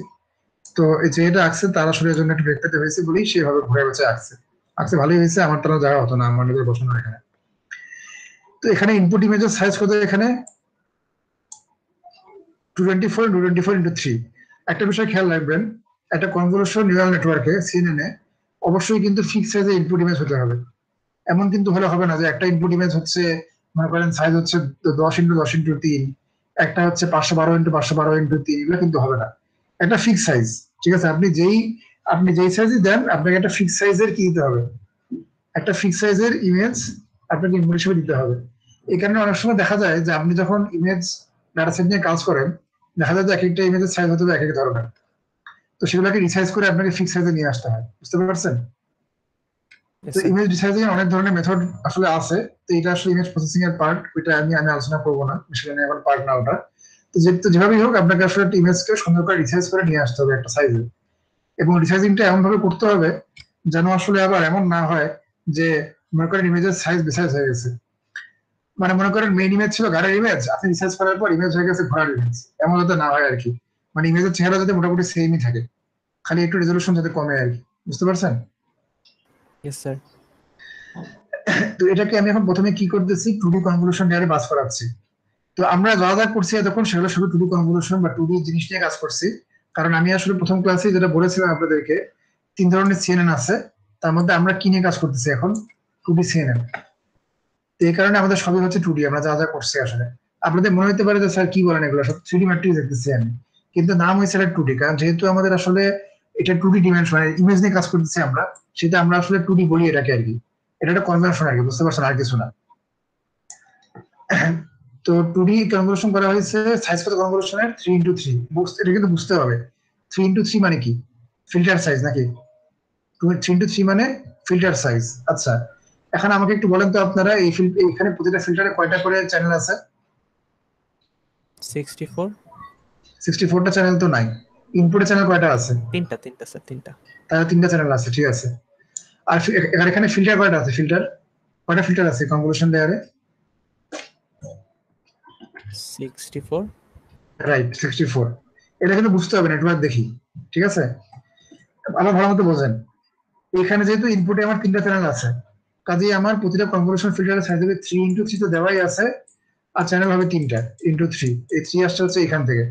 তো এই যেটা আঁকছে তার আসলে এর জন্য একটু ব্রেক পেতে হয়েছে বলেই সেভাবে ঘুরে বেঁচে আঁকছে। আঁকছে ভালোই হয়েছে, আমার তারা জায়গা হতো না আমার নিজের বসানোর এখানে। তো এখানে ইনপুট ইমেজের সাইজ কত, এখানে 224 224 ইন্টু 3। একটা বিষয় খেয়াল রাখবেন, একটা কনভলিউশন নিউরাল নেটওয়ার্কে CNN এ অবশ্যই কিন্তু ফিক্স সাইজে ইনপুট ইমেজ হতে হবে। এমন কিন্তু হলে হবে না যে একটা ইনপুট ইমেজ হচ্ছে মনে করেন সাইজ হচ্ছে 10 × 10 × 3, একটা হচ্ছে 512 × 512 × 3, এগুলো কিন্তু হবে না। একটা ফিক্স সাইজ, ঠিক আছে, আপনি যেই সাইজই দেন আপনাকে একটা ফিক্স সাইজের কি দিতে হবে, একটা ফিক্স সাইজের ইমেজ আপনাকে ইনপুট হিসেবে দিতে হবে। এই কারণে অনেক সময় দেখা যায় যে আপনি যখন ইমেজ ডাটা সেট নিয়ে কাজ করেন, দেখা যায় যে এক একটা ইমেজের সাইজ হতে হবে এক এক ধরনের। তো সেগুলোকে রিসাইজ করে আপনাকে ফিক্স সাইজে নিয়ে আসতে হয়, বুঝতে পারছেন? Yes, তো sir. ইমেজ রিসাইজিং অনেক ধরনের মেথড আসলে আছে। তো এটা আসলে ইমেজ প্রসেসিং এর পার্ট, ওইটা আমি আলোচনা করবো না, সেখানে এখন পার্ট না ওটা। তো যেভাবেই হোক আপনাকে আসলে একটা ইমেজকে সুন্দর করে রিসাইজ করে নিয়ে আসতে হবে একটা সাইজে, এবং রিসাইজিংটা এমন ভাবে করতে হবে যেন আসলে আবার এমন না হয় যে মনে করেন ইমেজের সাইজ বিসাইজ হয়ে গেছে। মানে মনে করেন মেইন ইমেজ ছিল গাড়ির ইমেজ, আপনি রিসার্চ করার পর ইমেজ হয়ে গেছে ঘোড়ার ইমেজ, এমন যাতে না হয় আর কি। মানে ইমেজের চেহারা যাতে মোটামুটি সেমই থাকে, খালি একটু রেজলিউশন যাতে কমে আর কি, বুঝতে পারছেন? Yes, sir. তো এটাকে আমি এখন প্রথমে কি করতেছি, 2D কনভলিউশন লেয়ারে বাস করাচ্ছি। তো আমরা যা যা করছি তখন সেগুলো শুধু 2D কনভলিউশন বা 2D জিনিস নিয়ে কাজ করছি। কারণ আমি আসলে প্রথম ক্লাসে যেটা বলেছিলাম আপনাদেরকে, 3 ধরনের CNN আছে, তার মধ্যে আমরা কি নিয়ে কাজ করতেছি এখন, 2D CNN। তো এই কারণে আমাদের সবই হচ্ছে 2D, আমরা যা যা করছি আসলে। আপনাদের মনে হতে পারে যে স্যার কি বলেন এগুলো, সব 3D ম্যাট্রিক্স দেখতেছি আমি, কিন্তু নাম হয়েছে এটা 2D, কারণ যেহেতু আমাদের আসলে এটা 2D ডিমেনশন, মানে ইমেজ নিয়ে কাজ করতেছি আমরা, সেটা আমরা আসলে 2D বলি এটাকে আর কি। এটা একটা কনভেনশন আর কি, বুঝতে পারছেন, আর কিছু না। তো 2D কনভলিউশন করা হয়েছে, সাইজ কত কনভলিউশনের, 3 × 3। এটা কিন্তু বুঝতে হবে 3 × 3 মানে কি, ফিল্টার সাইজ নাকি? 3 × 3 মানে ফিল্টার সাইজ। আচ্ছা, এখন আমাকে একটু বলেন তো আপনারা এখানে প্রতিটা ফিল্টারে কয়টা করে চ্যানেল আছে? 64. 64টা চ্যানেল তো নাই। ইনপুটের চ্যানেল কয়টা আছে? তিনটা স্যার, তিনটা। তাহলে 3টা চ্যানেল আছে, ঠিক আছে। আর এখানে ফিল্টার কয়টা আছে, কয়টা ফিল্টার আছে কনভলিউশন লেয়ারে? 64. রাইট, 64। এটা কিন্তু বুঝতে হবে নেটওয়ার্ক দেখি, ঠিক আছে, আমার ভালো মতো বোঝেন। এখানে যেহেতু ইনপুটে আমার 3টা চ্যানেল আছে, কাজেই আমার প্রতিটা কনভলিউশন ফিল্টারের সাইজ হবে 3 × 3, তো দেওয়াই আছে। আর চ্যানেল হবে 3টা, × 3, এই 3 আসছে হচ্ছে এখান থেকে।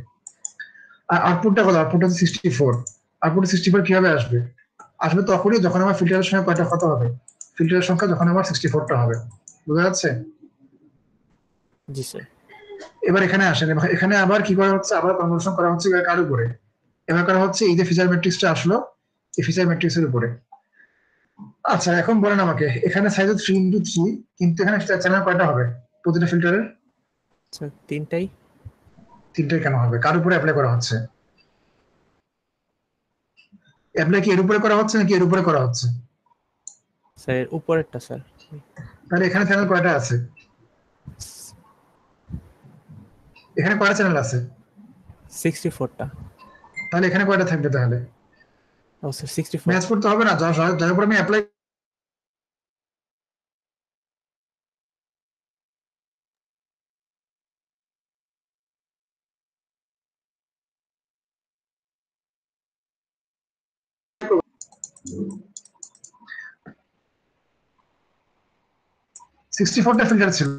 আর আউটপুটটা কত, আউটপুট হচ্ছে 64। আউটপুট 64 কিভাবে আসবে, আসবে তখনই যখন আমার ফিল্টারের সময় কয়টা কত হবে, ফিল্টারের সংখ্যা যখন আমার 64টা হবে। বুঝা যাচ্ছে? জি স্যার। এবার এখানে আসেন, এখানে আবার কি করা হচ্ছে, আবার কনভার্সন করা হচ্ছে কার উপরে? এবার করা হচ্ছে এই যে ফিচার ম্যাট্রিক্সটা আসলো, এই ফিচার ম্যাট্রিক্সের উপরে। আচ্ছা এখন বলেন আমাকে, এখানে সাইজ 3x3, কিন্তু এখানে চ্যানেল কয়টা হবে প্রতিটা ফিল্টারের? স্যার তিনটাই। তিনটাই কেন হবে? কার উপরে অ্যাপ্লাই করা হচ্ছে? অ্যাপ্লাই কি এর উপরে করা হচ্ছে নাকি এর উপরে করা হচ্ছে? স্যার এর উপরেরটা স্যার। তাহলে এখানে চ্যানেল কয়টা আছে? এখানে কয়টা চ্যানেল আছে? 64টা। তাহলে এখানে কয়টা থাকবে তাহলে? ও স্যার 64। ম্যাচ করতে হবে না, যার উপর আমি অ্যাপ্লাই টা ফিল্টার ছিল।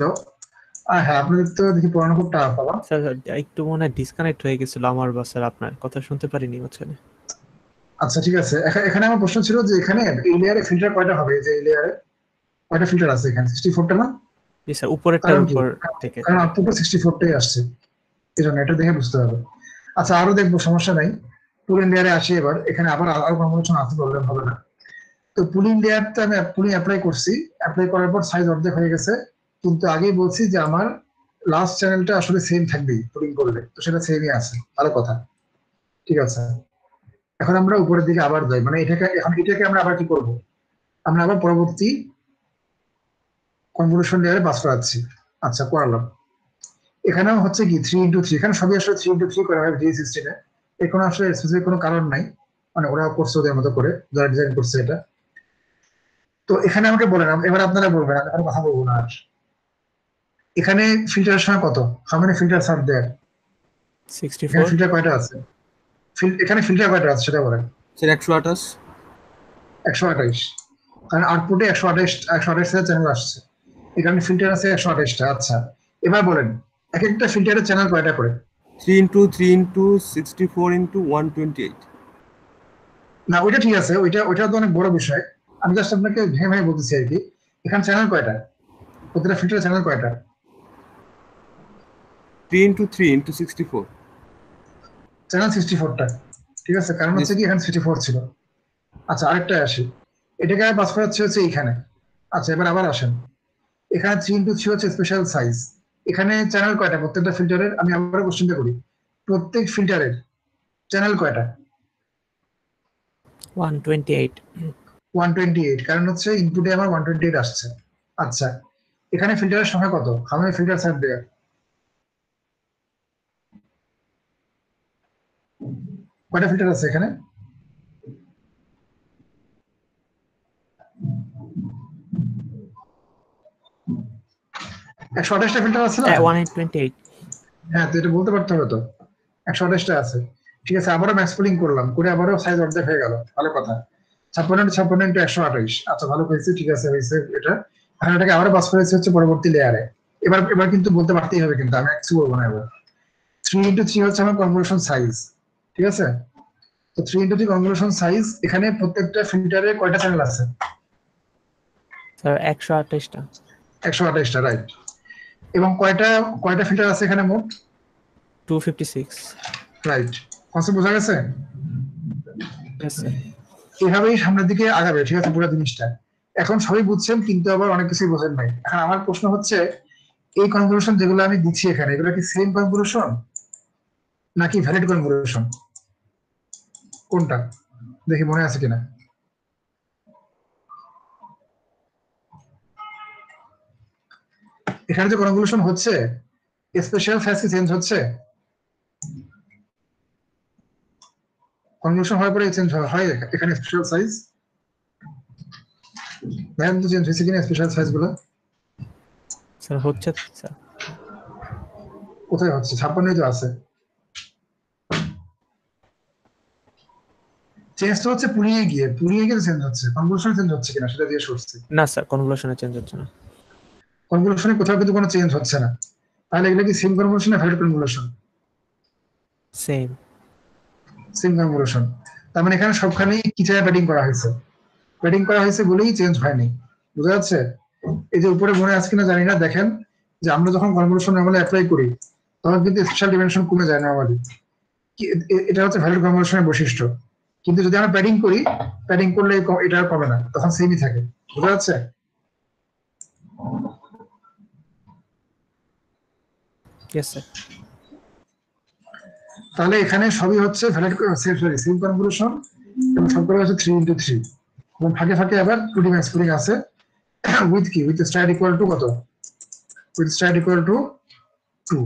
আর হ্যাঁ, আপনাদের তো দেখি পড়ানো খুব টাফ বাবা। স্যার একটু মনে হয় ডিসকানেক্ট হয়ে গেছিল আমার বা স্যার, আপনার কথা শুনতে পারিনি মাঝখানে। আচ্ছা ঠিক আছে, এখানে আমার প্রশ্ন ছিল যে এখানে এই লেয়ারে ফিল্টার কয়টা হবে? এই যে এই লেয়ারে কয়টা ফিল্টার আছে এখানে? 64টা না? জি স্যার, উপরেরটার কারণ কি? উপর থেকে। কারণ আউটপুটটা 64টাই আসছে, এই জন্য এটা দেখে বুঝতে হবে। আচ্ছা আরো দেখবো, সমস্যা নাই। পুলিং লেয়ারে আসি এবার, এখানে আবার আরো কনভার্সন আসতে প্রবলেম হবে না। তো পুলিং লেয়ারটা আমি পুলিং অ্যাপ্লাই করছি, অ্যাপ্লাই করার পর সাইজ অর্ধেক হয়ে গেছে, কিন্তু আগেই বলছি যে আমার লাস্ট চ্যানেলটা আসলে সেম থাকবেই পুলিং করলে, তো সেটা সেমই আছে, ভালো কথা। ঠিক আছে, এখন আমরা উপরের দিকে আবার যাই, মানে এটাকে আমরা আবার কি করব? আমরা আবার পরবর্তী কনভলিউশন লেয়ারে পাস করাচ্ছি। আচ্ছা করালাম। এখানেও হচ্ছে কি 3x3, এখানে সবই আসলে 3x3 করা হয় ভিএস সিস্টেমে। এর কোনো আসলে স্পেসিফিক কোনো কারণ নাই, মানে ওরা করছে ওদের মতো করে, যারা ডিজাইন করছে এটা। তো এখানে আমাকে বলেন, এবার আপনারা বলবেন, আমি এখন কথা বলবো না আর। এখানে ফিল্টারের সময় কত? হাউ মেনি ফিল্টার আর দেয়ার? এখানে 64। ফিল্টার কয়টা আছে? এখানে ফিল্টার কয়টা আছে সেটা বলেন। স্যার 128। 128। কারণ আউটপুটে 128 চ্যানেল আসছে, এখানে ফিল্টার আছে 128টা। আচ্ছা এবার বলেন, এক একটা ফিল্টারের চ্যানেল কয়টা করে? 3x3x64x128। না ওইটা ঠিক আছে, ওইটা তো অনেক বড় বিষয়। আমি জাস্ট আপনাকে ভেঙে ভেঙে বলতেছি আর কি। এখানে চ্যানেল কয়টা? প্রতিটা ফিল্টারের চ্যানেল কয়টা? 3x3x64। চ্যানেল 64টা। ঠিক আছে, কারণ হচ্ছে কি এখানে 64 ছিল। আচ্ছা আরেকটা আসি, এটাকে পাস করা হচ্ছে এইখানে। আচ্ছা এবার আবার আসেন, এখানে 3x3 হচ্ছে স্পেশাল সাইজ। এখানে চ্যানেল কয়টা প্রত্যেকটা ফিল্টারের? আমি আবার কোশ্চেনটা করি, প্রত্যেক ফিল্টারের চ্যানেল কয়টা? 128। 128, কারণ হচ্ছে ইনপুটে আমার 128 আসছে। আচ্ছা এখানে ফিল্টারের সংখ্যা কত? হাউ মেনি ফিল্টারস আর দেয়ার? কয়টা ফিল্টার আছে এখানে? 128টা ফিল্টার আছে না? 128। হ্যাঁ, তো এটা বলতে পারতে হবে তো, 128টা আছে। ঠিক আছে, আবারও ম্যাক্স পুলিং করলাম, করে আবারও সাইজ অর্ধেক হয়ে গেল, ভালো কথা। 56 আচ্ছা ভালো হয়েছে, ঠিক আছে হয়েছে এটা। এখন এটাকে আবারও পাস করেছে হচ্ছে পরবর্তী লেয়ারে। এবার এবার কিন্তু বলতে পারতেই হবে, কিন্তু আমি কিছু বলবো না এবার। 3x3 হচ্ছে আমার কনভলিউশন সাইজ। ঠিক আছে, তো 3x3 কনভলিউশন সাইজ, এখানে প্রত্যেকটা ফিল্টারে কয়টা চ্যানেল আছে? স্যার 128টা। 128টা, রাইট। এবং কয়টা কয়টা ফিল্টার আছে এখানে মোট? 256। রাইট। কনসেপ্ট বোঝা গেছে? Yes sir. এভাবেই সামনের দিকে আগাবে, ঠিক আছে পুরো জিনিসটা। এখন সবই বুঝছেন, কিন্তু আবার অনেক কিছুই বোঝেন নাই। এখন আমার প্রশ্ন হচ্ছে, এই কনভলিউশন যেগুলো আমি দিচ্ছি এখানে, এগুলো কি সেম কনভলিউশন নাকি ভ্যালিড কনভলিউশন? কোনটা দেখি মনে আছে কিনা। এখানে যে কনভলিউশন হচ্ছে, স্পেশাল সাইজ কি চেঞ্জ হচ্ছে? কনভলিউশন হওয়ার পরে চেঞ্জ হয় এখানে স্পেশাল সাইজ? ম্যাম তো চেঞ্জ হয়েছে কিনা স্পেশাল সাইজ গুলো? স্যার হচ্ছে স্যার। কোথায় হচ্ছে? 56 তো আছে। চেঞ্জ তো হচ্ছে পুলিয়ে গিয়ে চেঞ্জ হচ্ছে, কনভলিউশন চেঞ্জ হচ্ছে কিনা সেটা দিয়ে সরছে। না স্যার, কনভলিউশনে চেঞ্জ হচ্ছে না। কনভলিউশনে কোথাও কিন্তু কোনো চেঞ্জ হচ্ছে না, তাহলে এগুলো কি সেম কনভলিউশন না valid convolution? Same. Same convolution. তার মানে এখানে সবখানেই কিচারে প্যাডিং করা হয়েছে, প্যাডিং করা হয়েছে বলেই চেঞ্জ হয়নি। বুঝা যাচ্ছে? এই যে উপরে মনে আছে কিনা জানি না, দেখেন যে আমরা যখন কনভলিউশন নরমালি অ্যাপ্লাই করি তখন কিন্তু স্পেশাল ডিমেনশন কমে যায় নরমালি। এটা হচ্ছে ভ্যালিড কনভলিউশনের বৈশিষ্ট্য। কিন্তু যদি আমরা প্যাডিং করি, প্যাডিং করলে এটা আর কমে না, তখন সেমই থাকে। বুঝা যাচ্ছে? Yes sir. তাহলে এখানে সবই হচ্ছে ভ্যালিড সরি সেম কনভলিউশন, এবং সবগুলো হচ্ছে 3x3, এবং ফাঁকে ফাঁকে আবার 2D ম্যাক্স পুলিং আছে। উইথ কি? উইথ স্ট্রাইড ইকুয়াল টু কত? With stride equal to 2।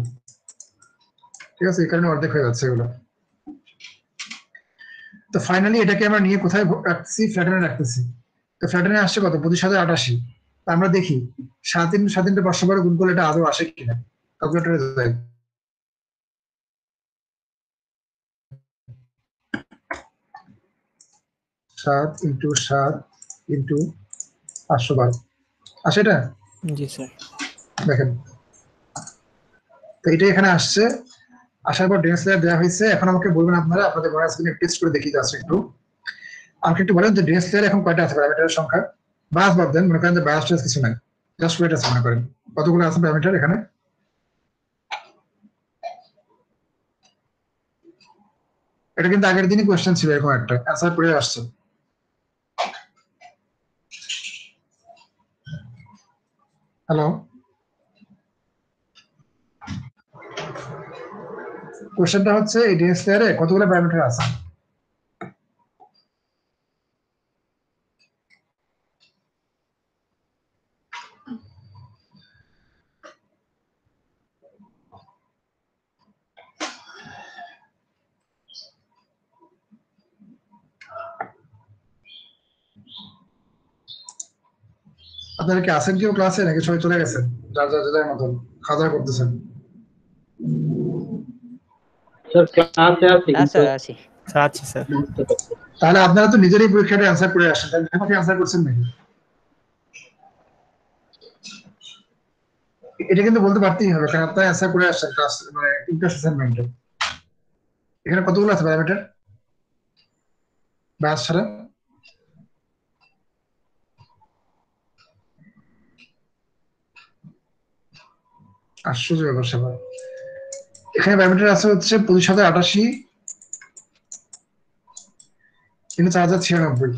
ঠিক আছে, এই কারণে অর্ধেক হয়ে যাচ্ছে এগুলো। তো ফাইনালি এটাকে আমরা নিয়ে কোথায় রাখতেছি? ফ্ল্যাটেনে রাখতেছি। তো ফ্ল্যাটেনে আসছে কত? 25,088। আমরা দেখি 7 × 500 গুণ করলে এটা আদৌ আসে কিনা। ক্যালকুলেটরে যাই। 7 × 7 × 512 আসে এটা? জি স্যার। দেখেন, তো এটা এখানে আসছে। আসার পর ডেন্স লেয়ার দেওয়া হয়েছে। এখন আমাকে বলবেন আপনারা, আপনাদের মনে আছে টেস্ট করে দেখি যাচ্ছে একটু। আমাকে একটু বলেন যে ডেন্স লেয়ার এখন কয়টা আছে প্যারামিটারের সংখ্যা? বাস বাদ দেন, মনে করেন যে বায়াস টায়াস কিছু নাই, জাস্ট ওয়েট আছে মনে করেন। কতগুলো আছে প্যারামিটার এখানে? এটা কিন্তু আগের দিনই কোয়েশ্চেন ছিল, এরকম একটা অ্যান্সার করে আসছে। হ্যালো, কোয়েশ্চেনটা হচ্ছে এই ডেন্স লেয়ারে কতগুলো প্যারামিটার আছে? আপনারা কি আছেন কেউ ক্লাসে, নাকি সবাই চলে গেছেন যার যার যার মতন খাওয়া দাওয়া করতেছেন? স্যার ক্লাসে আছি হ্যাঁ কিন্তু স্যার আছি। স্যার আছি স্যার। বুঝতে পারছি না। তাহলে আপনারা তো নিজেরই পরীক্ষাটা অ্যান্সার করে আসেন, তাহলে আমাকে অ্যান্সার করছেন নাকি? এটা কিন্তু বলতে পারতেই হবে, কারণ আপনারা অ্যান্সার করে আসছেন ক্লাস মানে ইন্টারেস্ট অ্যাসাইনমেন্টে। এখানে কতগুলো আছে প্যারামিটার ব্যাস ছাড়া? আশ্চর্য ব্যাপার স্যাপার। এখানে প্যারামিটার আছে হচ্ছে 25,088 কিন্তু 4,096।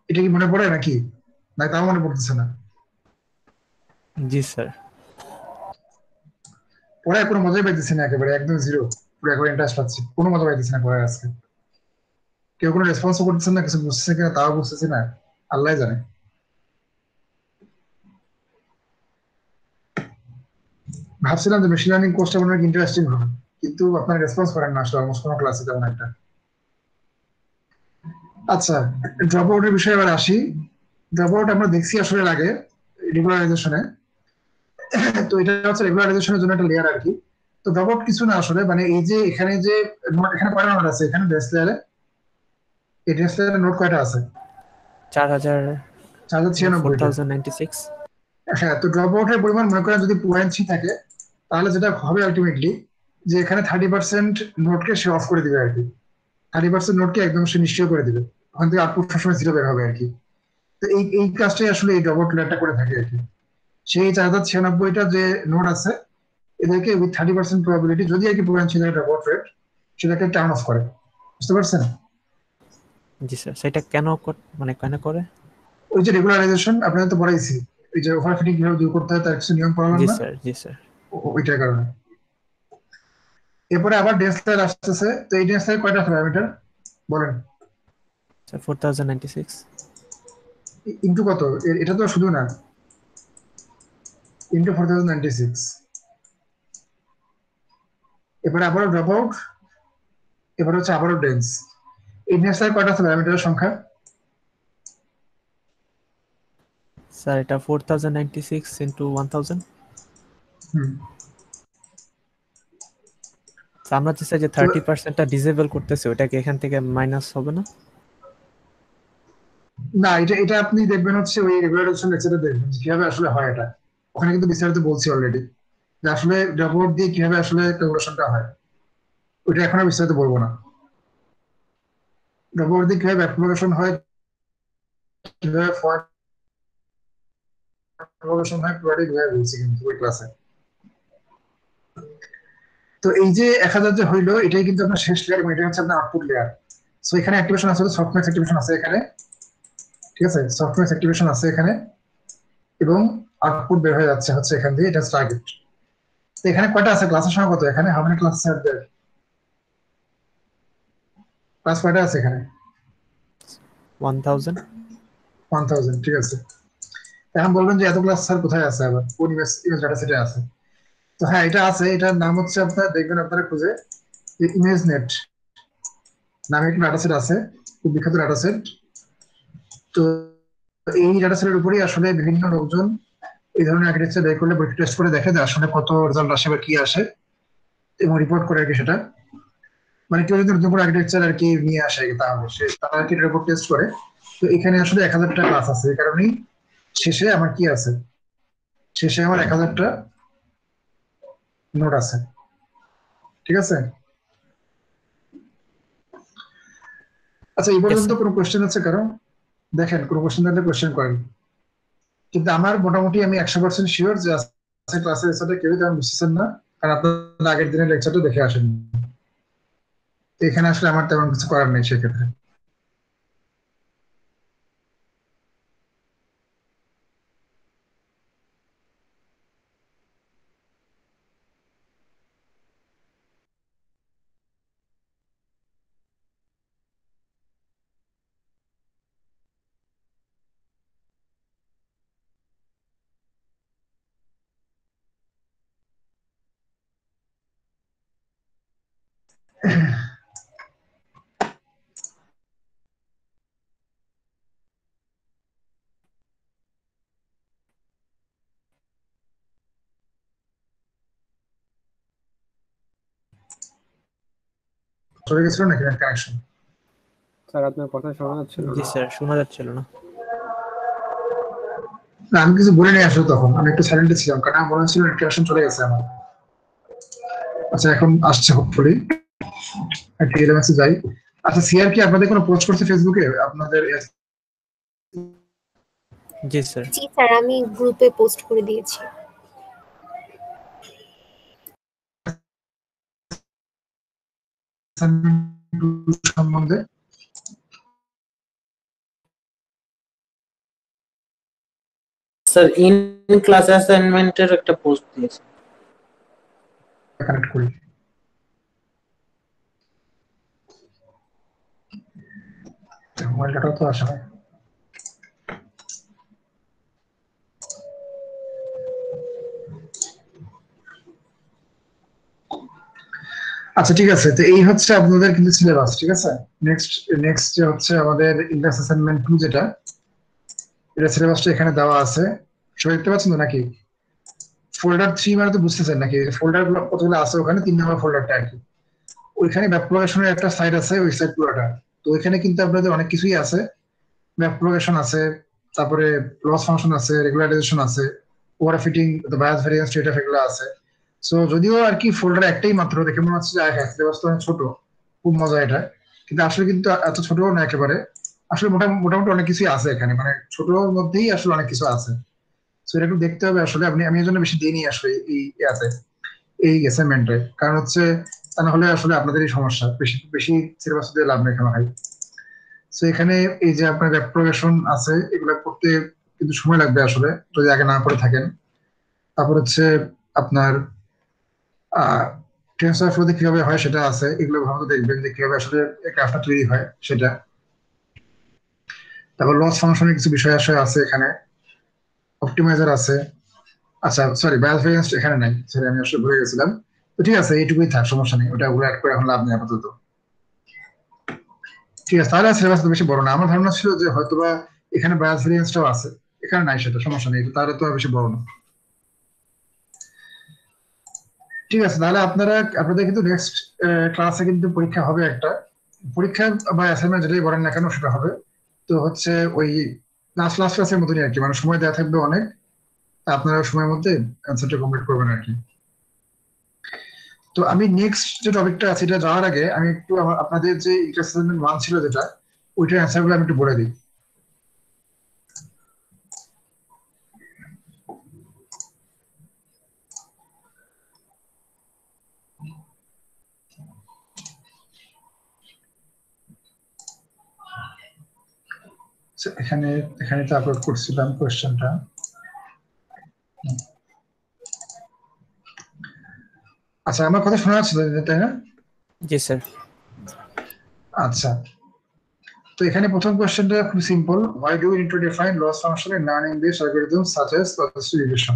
এটা কি মনে পড়ে নাকি, না তাও মনে পড়তেছে না? জি স্যার। পড়ায় কোনো মজাই পাইতেছি না, একেবারে একদম জিরো। পুরো একেবারে ইন্টারেস্ট পাচ্ছি, কোনো মজা পাইতেছি না পড়ায় আজকে। কেউ কোনো রেসপন্সও করতেছেন না, কিছু বুঝতেছে কিনা তাও বুঝতেছি না, আল্লাহ জানে। ভাবছিলাম যে মেশিন লার্নিং কোর্সটা মনে হয় ইন্টারেস্টিং হবে, কিন্তু আপনারা রেসপন্স করেন না আসলে অলমোস্ট কোনো ক্লাসে তেমন একটা। আচ্ছা, ড্রপ আউটের বিষয়ে এবার আসি। ড্রপ আউট আমরা দেখছি আসলে এর আগে রেগুলারাইজেশনে। তো এটা হচ্ছে রেগুলারাইজেশনের জন্য একটা লেয়ার আর কি। তো ড্রপ আউট কিছু না আসলে, মানে এই যে এখানে যে এখানে কয়টা নোট আছে এখানে ডেস্ক লেয়ারে? এই ডেস্ক লেয়ারে নোট কয়টা আছে? 4,096। 4096। হ্যাঁ, তো ড্রপ আউটের পরিমাণ মনে করেন যদি 2.3 থাকে, তাহলে যেটা হবে আলটিমেটলি যে এখানে 30% নোটকে সে অফ করে দিবে আর কি। 30% নোটকে একদম সে নিষ্ক্রিয় করে দিবে, ওখান থেকে আউটপুট সবসময় জিরো বের হবে আর কি। তো এই কাজটাই আসলে এই ড্রপ আউট লেয়ারটা করে থাকে আর কি। সেই 4,096টা যে নোট আছে এদেরকে উইথ 30% প্রবাবিলিটি, যদি আর কি পয়েন্ট ড্রপ আউট রেট, সেটাকে টার্ন অফ করে। বুঝতে পারছেন? জি স্যার। সেটা কেন মানে কেন করে? ওই যে রেগুলারাইজেশন আপনাদের তো পড়াইছি, ওই যে ওভারফিটিং কিভাবে দূর করতে হয় তার কিছু নিয়ম পড়ালাম জি না, স্যার। জি স্যার। ওইটার কারণে। এরপরে আবার ডেন্স লেয়ার আসতেছে। তো এই ডেন্স লেয়ার কয়টা প্যারামিটার বলেন? স্যার 4096। ইন্টু কত? এটা তো শুধু না, ইন্টু 4096। এরপরে আবারও ড্রপ আউট, এবার হচ্ছে আবারও ডেন্স। এই ডেন্স লেয়ার কয়টা আছে প্যারামিটারের সংখ্যা? স্যার এটা 4096 ইনটু 1000। হুম। তো আমরা যে স্যার যে 30%টা ডিসেবল করতেছি ওটাকে এখান থেকে মাইনাস হবে না? না, এটা এটা আপনি দেখবেন হচ্ছে ওই রেগুলারাইজেশন লেকচারে দেখবেন যে কিভাবে আসলে হয় এটা। ওখানে কিন্তু বিস্তারিত বলছি অলরেডি যে আসলে ড্রপ আউট দিয়ে কিভাবে আসলে ক্যালকুলেশনটা হয়। ওইটা এখন আর বিস্তারিত বলবো না। পরবর্তী কিভাবে ব্যাক প্রপাগেশন হয়, কিভাবে ফরওয়ার্ড প্রপাগেশন হয় পুরোটাই কিভাবে বলছি কিন্তু ওই ক্লাসে। তো এই যে 1000 যে হইলো এটাই কিন্তু আপনার শেষ লেয়ার এবং এটা হচ্ছে আপনার আউটপুট লেয়ার। সো এখানে অ্যাক্টিভেশন আছে, সফটওয়্যার অ্যাক্টিভেশন আছে এখানে, ঠিক আছে, সফটওয়্যার অ্যাক্টিভেশন আছে এখানে এবং আউটপুট বের হয়ে যাচ্ছে হচ্ছে এখান দিয়ে, এটা টার্গেট। তো এখানে কয়টা আছে, ক্লাসের সংখ্যা কত এখানে, how many classes are there, class কয়টা আছে এখানে? 1000। 1000, ঠিক আছে। এখন বলবেন যে এত ক্লাস স্যার কোথায় আছে, আবার কোন ইমেজ ডাটা সেটে আছে? তো হ্যাঁ এটা আছে, এটার নাম হচ্ছে আপনার দেখবেন আপনারা খুঁজে ইমেজ নেট নামে একটা ডাটা সেট আছে, খুব বিখ্যাত ডাটা সেট। তো এই ডাটা সেটের উপরেই আসলে বিভিন্ন লোকজন এই ধরনের আর্কিটেকচার বের করলে পরীক্ষা টেস্ট করে দেখে যে আসলে কত রেজাল্ট আসে বা কি আসে এবং রিপোর্ট করে আর কি সেটা। মানে কেউ যদি নতুন করে আর্কিটেকচার আর কি নিয়ে আসে তাহলে তারা আর কি এটার উপর টেস্ট করে। তো এখানে আসলে 1000টা ক্লাস আছে, এই কারণেই শেষে আমার কি আছে, শেষে আমার 1000টা নোট আছে, ঠিক আছে। আচ্ছা এই পর্যন্ত স্যার। কোনো কোশ্চেন আছে কারণ? দেখেন কোনো কোশ্চেন থাকলে কোশ্চেন করেন, কিন্তু আমার মোটামুটি আমি 100% শিওর যে আজকে ক্লাসের রেজাল্টে কেউই তেমন বুঝতেছেন না, কারণ আপনারা আগের দিনের লেকচারটা দেখে আসেন। তো এখানে আসলে আমার তেমন কিছু করার নেই সেক্ষেত্রে। চলে গেছিল নাকি কানেকশন? স্যার আপনার কথা শোনা যাচ্ছিল জি না। স্যার, শোনা যাচ্ছিল না। না আমি কিছু বলে নাই আসলে, তখন আমি একটু সাইলেন্টে ছিলাম কারণ আমার মনে হচ্ছিল কানেকশন চলে গেছে আমার। আচ্ছা এখন আসছে হোপফুলি, একটা এলএমএসে যাই। আচ্ছা সিআর কি আপনাদের কোনো পোস্ট করছে ফেসবুকে আপনাদের জি স্যার। জি স্যার, আমি গ্রুপে পোস্ট করে দিয়েছি। সম্বন্ধে? স্যার ইন ক্লাস অ্যাসাইনমেন্টের একটা পোস্ট দিয়েছে। কানেক্ট করি। মোবাইল ডাটাও তো আসে না। আচ্ছা ঠিক আছে, তো এই হচ্ছে আপনাদের কিন্তু সিলেবাস, ঠিক আছে। নেক্সট নেক্সট যে হচ্ছে আমাদের ইন্ডেক্স অ্যাসাইনমেন্ট 2 যেটা, এটা সিলেবাসটা এখানে দেওয়া আছে, সবাই দেখতে পাচ্ছেন তো নাকি? ফোল্ডার 3 মানে তো বুঝতেছেন নাকি, ফোল্ডার কতগুলো আছে ওখানে, 3 নম্বর ফোল্ডারটা আর কি। ওইখানে ম্যাপ প্রোগ্রামেশনের একটা সাইট আছে, ওই সাইট পুরোটা। তো ওইখানে কিন্তু আপনাদের অনেক কিছুই আছে, ম্যাপ প্রোগ্রামেশন আছে, তারপরে লস ফাংশন আছে, রেগুলারাইজেশন আছে, overfitting, bias variance, state F, এগুলো আছে। সো যদিও আর কি ফোল্ডার একটাই মাত্র, দেখে মনে হচ্ছে যে হ্যাঁ সিলেবাস তো অনেক ছোট, খুব মজা এটা, কিন্তু আসলে কিন্তু এত ছোট না একেবারে। আসলে মোটামুটি অনেক কিছুই আছে এখানে, মানে ছোটর মধ্যেই আসলে অনেক কিছু আছে। সো এটা একটু দেখতে হবে আসলে, আমি এর জন্য বেশি দিইনি আসলে এই ইয়াতে, এই অ্যাসাইনমেন্টে, কারণ হচ্ছে তা না হলে আসলে আপনাদেরই সমস্যা, বেশি বেশি সিলেবাস দিয়ে লাভ নেই ভাই। সো এখানে এই যে আপনার ওয়েব প্রোগ্রামেশন আছে, এগুলো করতে কিন্তু সময় লাগবে আসলে যদি আগে না করে থাকেন। তারপর হচ্ছে আপনার টেনসর ফ্লোতে কিভাবে হয় সেটা আছে, এগুলো ভালো দেখবেন যে কিভাবে আসলে গ্রাফটা তৈরি হয় সেটা। তারপর লস ফাংশনের কিছু বিষয় আসলে আছে এখানে, অপটিমাইজার আছে। আচ্ছা সরি, বায়াস ভেরিয়েন্স এখানে নাই, সরি আমি আসলে ভুলে গেছিলাম। তো ঠিক আছে এইটুকুই থাক, সমস্যা নেই, ওটা ওগুলো অ্যাড করে এখন লাভ নেই আপাতত। ঠিক আছে, তাহলে সিলেবাস তো বেশি বড় না। আমার ধারণা ছিল যে হয়তোবা এখানে বায়াস ভেরিয়েন্সটাও আছে, এখানে নাই, সেটা সমস্যা নেই, তাহলে তো আর বেশি বড় না। ঠিক আছে, তাহলে আপনাদের কিন্তু নেক্সট ক্লাসে কিন্তু পরীক্ষা হবে একটা, পরীক্ষা বা অ্যাসাইনমেন্ট যেটাই বলেন না কেন সেটা হবে। তো হচ্ছে ওই লাস্ট লাস্ট ক্লাসের মতনই আর কি, মানে সময় দেওয়া থাকবে অনেক, আপনারা সময়ের মধ্যে অ্যান্সারটা কমপ্লিট করবেন আর কি। তো আমি নেক্সট যে টপিকটা আছে এটা যাওয়ার আগে আমি একটু আপনাদের যে ইন্টারেস্ট 1 ছিল যেটা, ওইটার অ্যান্সার গুলো আমি একটু বলে দিই। So, এখানে এখানে তো আপলোড করছিলাম কোয়েশ্চেনটা। আচ্ছা, আমার কথা শোনা যাচ্ছে তো, তাই না? জি স্যার। আচ্ছা, তো এখানে প্রথম কোয়েশ্চেনটা খুব simple, why do we need to define loss function in non-English algorithms such as logistic regression?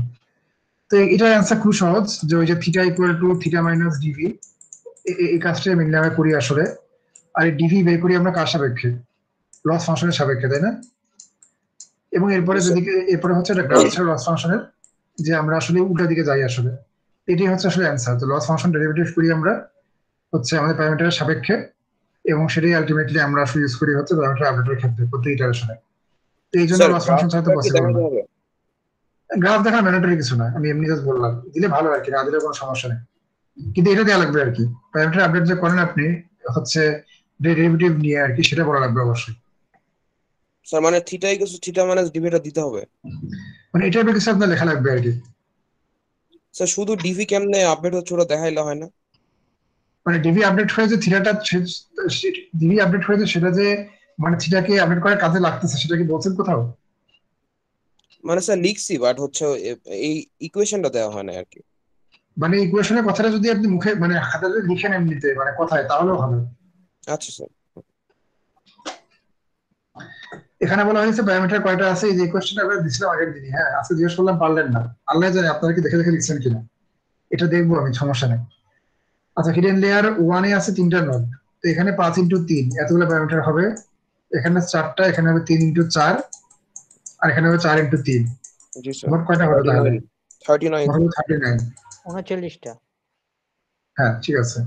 তো এটার অ্যান্সার খুব সহজ, যে ওই যে theta equal to theta minus DV, এই কাজটা মেনলি আমরা করি আসলে। আর এই ডিভি বের করি আমরা কার সাপেক্ষে? লস ফাংশনের সাপেক্ষে, তাই না? এবং এরপরে যদি এরপরে হচ্ছে একটা গ্রাফ ছিল লস ফাংশনের, যে আমরা আসলে উল্টা দিকে যাই আসলে। এটাই হচ্ছে আসলে অ্যান্সার। তো লস ফাংশন ডেরিভেটিভ করি আমরা হচ্ছে আমাদের প্যারামিটারের সাপেক্ষে, এবং সেটাই আলটিমেটলি আমরা আসলে ইউজ করি হচ্ছে প্যারামিটার আপডেটের ক্ষেত্রে প্রতি ইটারেশনে। তো এই জন্য স্যার লস ফাংশন ছাড়া তো পসিবল না। হবে? গ্রাফ দেখা ম্যান্ডেটরি কিছু না, আমি এমনি জাস্ট বললাম, দিলে ভালো আর কি, না দিলে কোনো সমস্যা নেই, কিন্তু এটা দেওয়া লাগবে আর কি। প্যারামিটার আপডেট যে করেন আপনি হচ্ছে ডেরিভেটিভ নিয়ে আর কি, সেটা বলা লাগবে অবশ্যই। স্যার মানে থিটা ইকুয়াল থিটা মাইনাস ডিভিটা দিতে হবে? মানে এটা কিছু আপনার লেখা লাগবে আর কি। স্যার শুধু ডিভি কেমনে আপডেট হচ্ছে ওটা দেখাইলে হয় না? মানে ডিভি আপডেট হয়েছে থিটাটা, ডিভি আপডেট হয়েছে সেটা যে মানে থিটাকে আপডেট করার কাজে লাগতেছে, সেটা কি বলছেন কোথাও? মানে স্যার লিখছি, বাট হচ্ছে এই ইকুয়েশনটা দেওয়া হয় না আর কি। মানে ইকুয়েশনের কথাটা যদি আপনি মুখে মানে হাতে যদি লিখেন এমনিতে মানে কথায়, তাহলেও হবে। আচ্ছা স্যার। এখানে বলা হয়েছে প্যারামিটার কয়টা আছে, এই যে কোয়েশ্চেনটা আমরা দিছিলাম আগের দিনই, হ্যাঁ আজকে জিজ্ঞেস করলাম পারলেন না, আল্লাহ জানে আপনারা কি দেখে দেখে লিখছেন কিনা, এটা দেখবো আমি, সমস্যা নেই। আচ্ছা, হিডেন লেয়ার 1 এ আছে 3টা নোড, তো এখানে 5x3 এতগুলো প্যারামিটার হবে, এখানে 4টা, এখানে হবে 3x4, আর এখানে হবে 4x3। জি স্যার। মোট কয়টা হবে তাহলে? 39। মোট 39। 39টা। হ্যাঁ ঠিক আছে,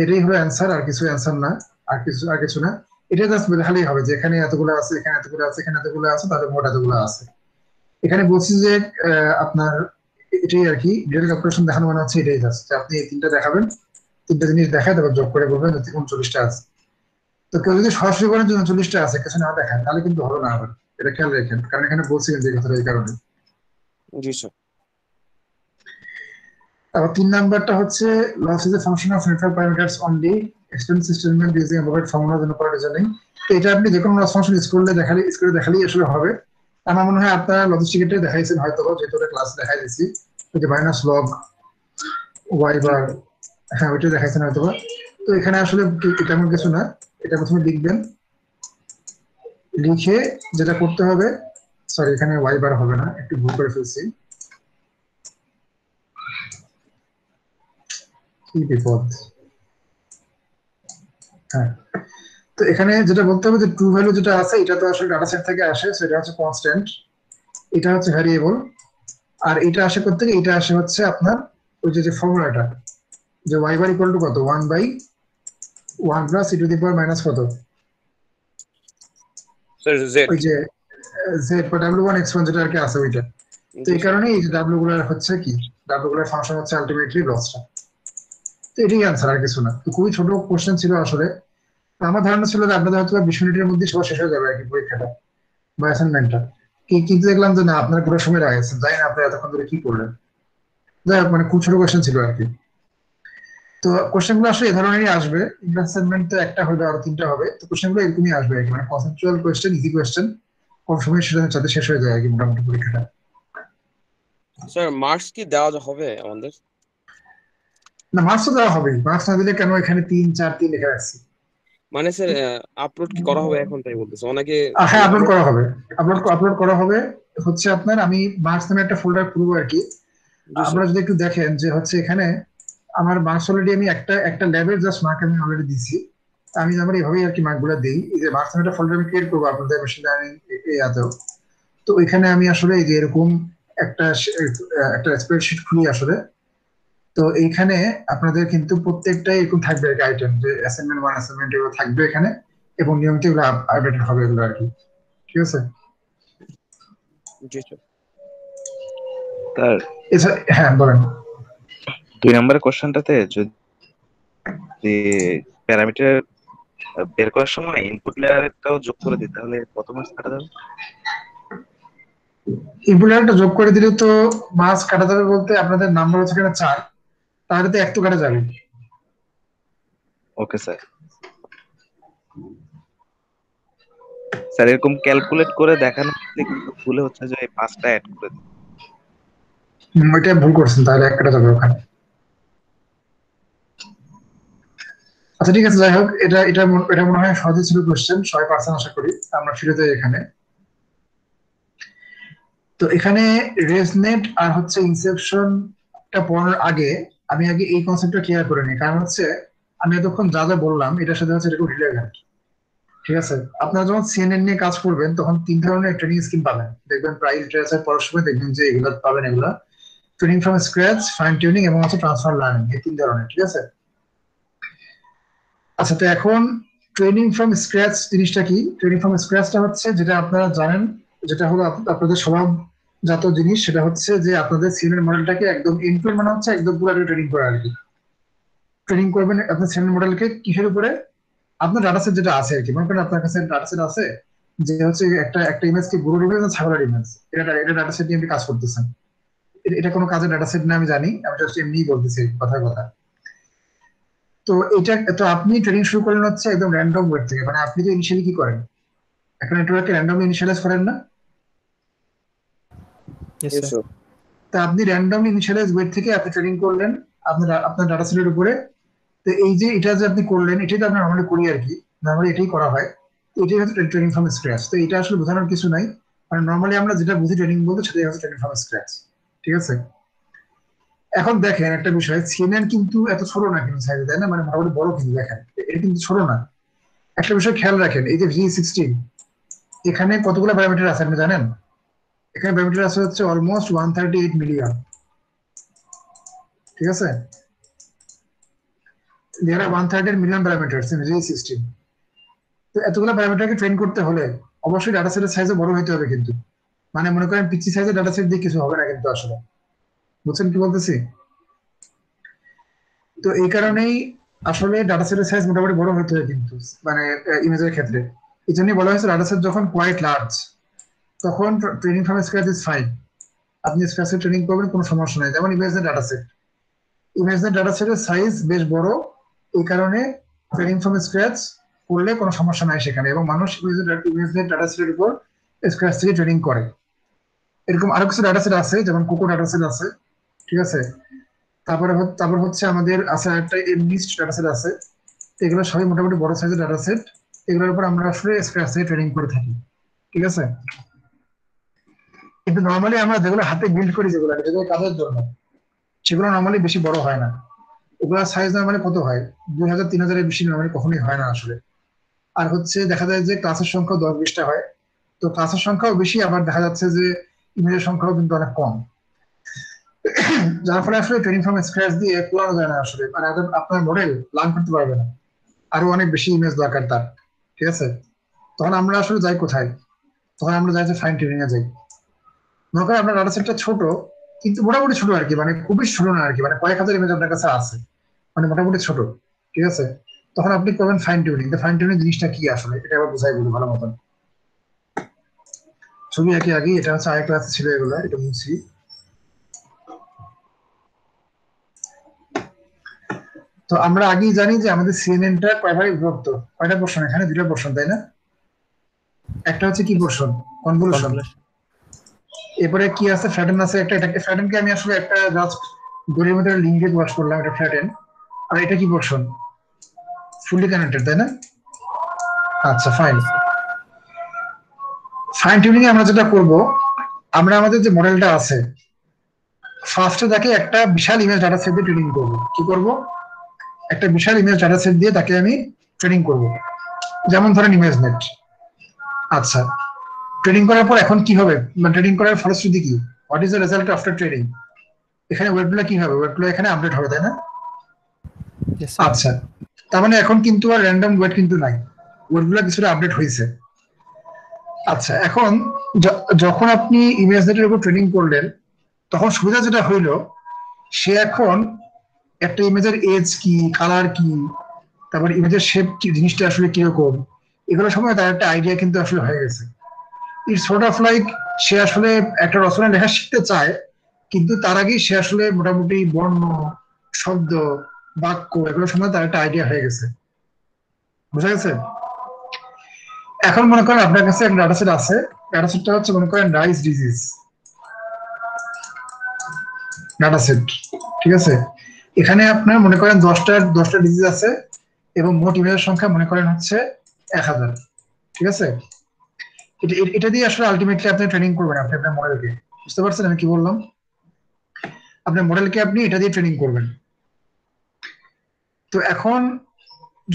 এটাই হবে অ্যান্সার, আর কিছু অ্যান্সার না, আর কিছু না। এটা জাস্ট দেখালেই হবে যে এখানে এতগুলো আছে, এখানে এতগুলো আছে, এখানে এতগুলো আছে, তাহলে মোট এতগুলো আছে। এখানে বলছি যে আপনার এটাই আর কি, ডিটেল ক্যালকুলেশন দেখানো মানে হচ্ছে এটাই জাস্ট, আপনি এই তিনটা দেখাবেন, তিনটা জিনিস দেখায় তারপর যোগ করে বলবেন যে 39টা আছে। তো কেউ যদি সরাসরি বলেন যে 39টা আছে, কিছু না দেখায়, তাহলে কিন্তু হবে না আবার, এটা খেয়াল রাখেন, কারণ এখানে বলছি কিন্তু এই কথাটা এই কারণে। জি স্যার। তারপর 3 নাম্বারটা হচ্ছে loss is a function of network parameters only, extend statement using appropriate formula জন্য করার জন্য। তো এটা আপনি যে কোনো লস ফাংশন স্কুলে দেখালেই আসলে হবে। আমার মনে হয় আপনারা লজিস্টিকেটে দেখাইছেন হয়তো, যেহেতু ওটা ক্লাস দেখাই দিয়েছি, ওই যে মাইনাস লগ ওয়াই বার, হ্যাঁ ওইটা দেখাইছেন হয়তো। তো এখানে আসলে তেমন কিছু না, এটা প্রথমে লিখবেন, লিখে যেটা করতে হবে, সরি এখানে ওয়াই বার হবে না, একটু ভুল করে ফেলছি, কি বিপদ। হ্যাঁ, তো এখানে যেটা বলতে হবে যে ট্রু ভ্যালু যেটা আছে এটা তো আসলে ডাটা সেট থেকে আসে, সেটা হচ্ছে কনস্ট্যান্ট, এটা হচ্ছে ভ্যারিয়েবল, আর এটা আসে করতে গিয়ে এটা আসে হচ্ছে আপনার ওই যে ফর্মুলাটা, যে y বার ইকুয়াল টু কত, 1/1 plus e to the power minus কত, স্যার জেড। ওই যে z বা w1 x1 যেটা আর কি আছে ওইটা। তো এই কারণে এই যে w গুলার হচ্ছে কি, w গুলার ফাংশন হচ্ছে আলটিমেটলি লসটা। তো এটাই আনসার, আর কিছু না। তো খুবই ছোট কোশ্চেন ছিল আসলে, আমার ধারণা ছিল যে আপনাদের হয়তো 20 মিনিটের মধ্যে সব শেষ হয়ে যাবে আর কি পরীক্ষাটা বা অ্যাসাইনমেন্টটা, কিন্তু দেখলাম যে না, আপনারা পুরো সময় লাগাইছেন, জানি না আপনারা এতক্ষণ ধরে কি করলেন। যাই হোক, মানে খুব ছোট কোশ্চেন ছিল আর কি। তো কোশ্চেন গুলো আসলে এ ধরনেরই আসবে, অ্যাসাইনমেন্ট তো একটা হবে আর 3টা হবে, তো কোশ্চেন গুলো এরকমই আসবে আর কি, মানে কনসেপচুয়াল কোশ্চেন, ইজি কোশ্চেন, কম সময়ের সাথে শেষ হয়ে যায় আর কি মোটামুটি পরীক্ষাটা। স্যার মার্কস কি দেওয়া হবে আমাদের? না, মার্কস তো দেওয়া হবেই, মার্কস না দিলে কেন এখানে 3 4 3 লিখে রাখছি। মানে স্যার আপলোড কি করা হবে এখন, তাই বলতেছে অনেকে। হ্যাঁ, আপলোড করা হবে, আপলোড করা হবে হচ্ছে আপনার, আমি মার্কস নামে একটা ফোল্ডার খুলবো আর কি। আপনারা যদি একটু দেখেন যে হচ্ছে এখানে আমার মার্কস অলরেডি আমি একটা ল্যাবের জাস্ট মার্ক আমি অলরেডি দিয়েছি, আমি আমার এইভাবেই আর কি মার্ক গুলো দিই। এই যে মার্কস নামে একটা ফোল্ডার আমি ক্রিয়েট করবো আপনাদের মেশিন লার্নিং এতেও। তো ওইখানে আমি আসলে এই যে এরকম একটা স্প্রেডশিট খুলি আসলে। তো এইখানে আপনাদের কিন্তু প্রত্যেকটাই এরকম থাকবে আর কি আইটেম, যে অ্যাসাইনমেন্ট 1 অ্যাসাইনমেন্ট এগুলো থাকবে এখানে, এবং নিয়মিত এগুলো আপডেট হবে এগুলো আর কি, ঠিক আছে? জি স্যার। তার হ্যাঁ বলেন। 2 নম্বরের কোশ্চেনটাতে যদি প্যারামিটার বের করার সময় ইনপুট লেয়ারটাও যোগ করে দিই, তাহলে কত মার্কস কাটা যাবে? ইম্পোর্টারটা যোগ করে দিলে তো মার্কস কাটা যাবে বলতে আপনাদের নাম্বার হচ্ছে কিনা 4, তাহলে তো 1 তো কাটা যাবে। Okay sir. স্যার এরকম ক্যালকুলেট করে দেখানো হলে কিন্তু ভুলে হচ্ছে যে এই 5টা অ্যাড করে দিই। ওইটা ভুল করছেন, তাহলে 1 কাটা যাবে ওখানে। আচ্ছা ঠিক আছে, যাই হোক, এটা মনে হয় সহজই ছিল কোশ্চেন, 100% আশা করি। আমরা ফিরে যাই এখানে। তো এখানে রেজনেট আর হচ্ছে ইনসেপশনটা পড়ানোর আগে আমি আগে এই কনসেপ্টটা ক্লিয়ার করে নিই, কারণ হচ্ছে আমি এতক্ষণ যা যা বললাম এটার সাথে হচ্ছে এরকম রিলেভেন্ট। ঠিক আছে, আপনারা যখন সিএনএন নিয়ে কাজ করবেন তখন 3 ধরনের ট্রেনিং স্কিম পাবেন, দেখবেন প্রায় লিটারেচার পড়ার সময় দেখবেন যে এগুলো পাবেন। এগুলা training from scratch, fine tuning এবং হচ্ছে ট্রান্সফার লার্নিং, এই 3 ধরনের। ঠিক আছে, আচ্ছা তো এখন ট্রেনিং ফ্রম স্ক্র্যাচ জিনিসটা কি? ট্রেনিং ফ্রম স্ক্র্যাচটা হচ্ছে যেটা আপনারা জানেন, যেটা হলো আপনাদের স্বভাবজাত জিনিস, সেটা হচ্ছে যে আপনাদের সিএনএন মডেলটাকে একদম ইনপুট মানে হচ্ছে একদম পুরো ট্রেনিং করা আর কি। ট্রেনিং করবেন আপনার সিএনএন মডেলকে কিসের উপরে? আপনার ডাটাসেট যেটা আছে আর কি, মনে করেন আপনার কাছে ডাটাসেট আছে যে হচ্ছে একটা ইমেজকে গরুর ইমেজ আর ছাগলের ইমেজ, এটা ডাটাসেট নিয়ে আপনি কাজ করতেছেন। এটা কোনো কাজের ডাটাসেট না আমি জানি, আমি জাস্ট এমনিই বলতেছি কথার কথা। তো এটা তো আপনি ট্রেনিং শুরু করেন হচ্ছে একদম র্যান্ডম ওয়েট থেকে, মানে আপনি তো ইনিশিয়ালি কি করেন, একটা নেটওয়ার্ককে র্যান্ডমলি ইনিশিয়ালাইজ করেন না? Yes, Yes, sir. sir. তা আপনি র্যান্ডমলি ইনিশিয়ালাইজ ওয়েট থেকে আপনি ট্রেনিং করলেন আপনার ডাটাসেটের উপরে। তো এই যে এটা যে আপনি করলেন, এটাই তো আমরা নর্মালি করি আর কি, নর্মালি এটাই করা হয়। তো এটাই হচ্ছে ট্রেনিং ফ্রম স্ক্র্যাচ। তো এটা আসলে বোঝানোর কিছু নাই, মানে নর্মালি আমরা যেটা বুঝি ট্রেনিং বলতে সেটাই হচ্ছে ট্রেনিং ফ্রম স্ক্র্যাচ। ঠিক আছে, এখন দেখেন একটা বিষয়, সিএনএন কিন্তু এত ছোট না কিন্তু সাইজে, তাই না? মানে মোটামুটি বড়, কিন্তু দেখেন এটা কিন্তু ছোট না। একটা বিষয় খেয়াল রাখেন, এই যে V16 এখানে কতগুলো প্যারামিটার আছে আপনি জানেন? এখানে প্যারামিটার আছে হচ্ছে অলমোস্ট 138 মিলিয়ন। ঠিক আছে, there are 138 million parameters in V16। তো এতগুলো প্যারামিটারকে ট্রেন করতে হলে অবশ্যই ডাটা সেটের সাইজও বড় হতে হবে কিন্তু, মানে মনে করেন পিচি সাইজের ডাটা সেট দিয়ে কিছু হবে না কিন্তু আসলে, বুঝছেন কি বলতেছি? তো এই কারণেই আসলে ডাটা সেটের সাইজ মোটামুটি বড় হতে হয় কিন্তু, মানে ইমেজের ক্ষেত্রে। এই জন্যই বলা হয়েছে ডাটা সেট যখন কোয়াইট লার্জ তখন training from scratch is fine, আপনি স্ক্র্যাচে ট্রেনিং করবেন কোনো সমস্যা নেই। যেমন ইমেজের ডাটা সেট, ইমেজের ডাটা সেটের সাইজ বেশ বড়, এই কারণে ট্রেনিং ফ্রম স্ক্র্যাচ করলে কোনো সমস্যা নাই সেখানে, এবং মানুষ ইমেজের ডাটা সেটের উপর স্ক্র্যাচ থেকে ট্রেনিং করে। এরকম আরো কিছু ডাটা সেট আছে, যেমন কোকো ডাটা সেট আছে। ঠিক আছে, তারপর হচ্ছে আমাদের আছে একটা এমনিস্ট ডাটা সেট আছে। এগুলো সবই মোটামুটি বড় সাইজের ডাটা সেট, এগুলোর উপর আমরা আসলে স্ক্র্যাচ থেকে ট্রেনিং করে থাকি। ঠিক আছে, কিন্তু নর্মালি আমরা যেগুলো হাতে বিল্ড করি, যেগুলো কাজের জন্য, সেগুলো নর্মালি বেশি বড় হয় না। ওগুলোর সাইজ নর্মালি কত হয়, 2000-3000 এর বেশি নর্মালি কখনোই হয় না আসলে। আর হচ্ছে দেখা যায় যে ক্লাসের সংখ্যা 10-20টা হয়, তো ক্লাসের সংখ্যাও বেশি, আবার দেখা যাচ্ছে যে ইমেজের সংখ্যাও কিন্তু অনেক কম, যার ফলে আসলে ট্রেনিং ফ্রম স্ক্র্যাচ দিয়ে পোলানো যায় না আসলে, মানে আপনার মডেল লার্ন করতে পারবে না, আরো অনেক বেশি ইমেজ দরকার তার। ঠিক আছে, তখন আমরা আসলে যাই কোথায়? তখন আমরা যাই যে ফাইন টিউনিং এ যাই। মনে করেন আপনার ডাটা সেটটা ছোট, কিন্তু মোটামুটি ছোট আর কি, মানে খুবই ছোট না আর কি, মানে কয়েক হাজার ইমেজ আপনার কাছে আছে, মানে মোটামুটি ছোট। ঠিক আছে, তখন আপনি করবেন ফাইন টিউনিং। ফাইন টিউনিং জিনিসটা কি আসলে, এটা আবার বোঝাই বলি ভালো মতন। ছবি আঁকি আগে, এটা হচ্ছে আরেক ক্লাসে ছিল, এগুলো এটা মুছি। তো আমরা আগেই জানি যে আমাদের সিএনএনটা কয় ভাগে বিভক্ত, কয়টা পোর্শন? এখানে 2টা পোর্শন, তাই না? একটা হচ্ছে কি পোর্শন? কনভলিউশন। এরপরে কি আছে? ফ্ল্যাটেন আছে একটা। এটাকে ফ্ল্যাটেনকে আমি আসলে একটা জাস্ট দড়ির মধ্যে লিঙ্ক দিয়ে ওয়াশ করলাম, এটা ফ্ল্যাটেন। আর এটা কি পোর্শন? ফুললি কানেক্টেড, তাই না? আচ্ছা ফাইন। ফাইন টিউনিং এ আমরা যেটা করব, আমরা আমাদের যে মডেলটা আছে ফার্স্টে তাকে একটা বিশাল ইমেজ ডাটা সেট দিয়ে ট্রেনিং করব। কি করব? একটা বিশাল ইমেজ ডাটা সেট দিয়ে তাকে আমি ট্রেনিং করব, যেমন ধরেন ইমেজ নেট। আচ্ছা, ট্রেনিং করার পর এখন কি হবে, মানে ট্রেনিং করার ফলশ্রুতি কি? What is the result after training? এখানে ওয়েটগুলো কি হবে? ওয়েটগুলো এখানে আপডেট হবে, তাই না? Yes, sir. আচ্ছা, তার মানে এখন কিন্তু আর র্যান্ডম ওয়েট কিন্তু নাই, ওয়েটগুলো কিছুটা আপডেট হয়েছে। আচ্ছা, এখন যখন আপনি ইমেজ নেটের উপর ট্রেনিং করলেন, তখন সুবিধা যেটা হইলো, সে এখন একটা ইমেজের এজ কি, কালার কি, তারপর ইমেজের শেপ কি জিনিসটা আসলে কিরকম, এগুলো সময় তার একটা আইডিয়া কিন্তু আসলে হয়ে গেছে। ইটস সর্ট অফ লাইক সে আসলে একটা রচনা লেখা শিখতে চায়, কিন্তু তার আগেই সে আসলে মোটামুটি বর্ণ, শব্দ, বাক্য এগুলো সময় তার একটা আইডিয়া হয়ে গেছে। বুঝা গেছে? এখন মনে করেন আপনার কাছে একটা ডাটাসেট আছে, ডাটাসেটটা হচ্ছে মনে করেন রাইস ডিজিজ ডাটাসেট, ঠিক আছে? এখানে আপনার মনে করেন 10টা ডিজিজ আছে এবং মোট ইমেজের সংখ্যা মনে করেন হচ্ছে 1000, ঠিক আছে? এটা দিয়ে আসলে আলটিমেটলি আপনি ট্রেনিং করবেন আপনি আপনার মডেলকে। বুঝতে পারছেন আমি কি বললাম? আপনার মডেলকে আপনি এটা দিয়ে ট্রেনিং করবেন। তো এখন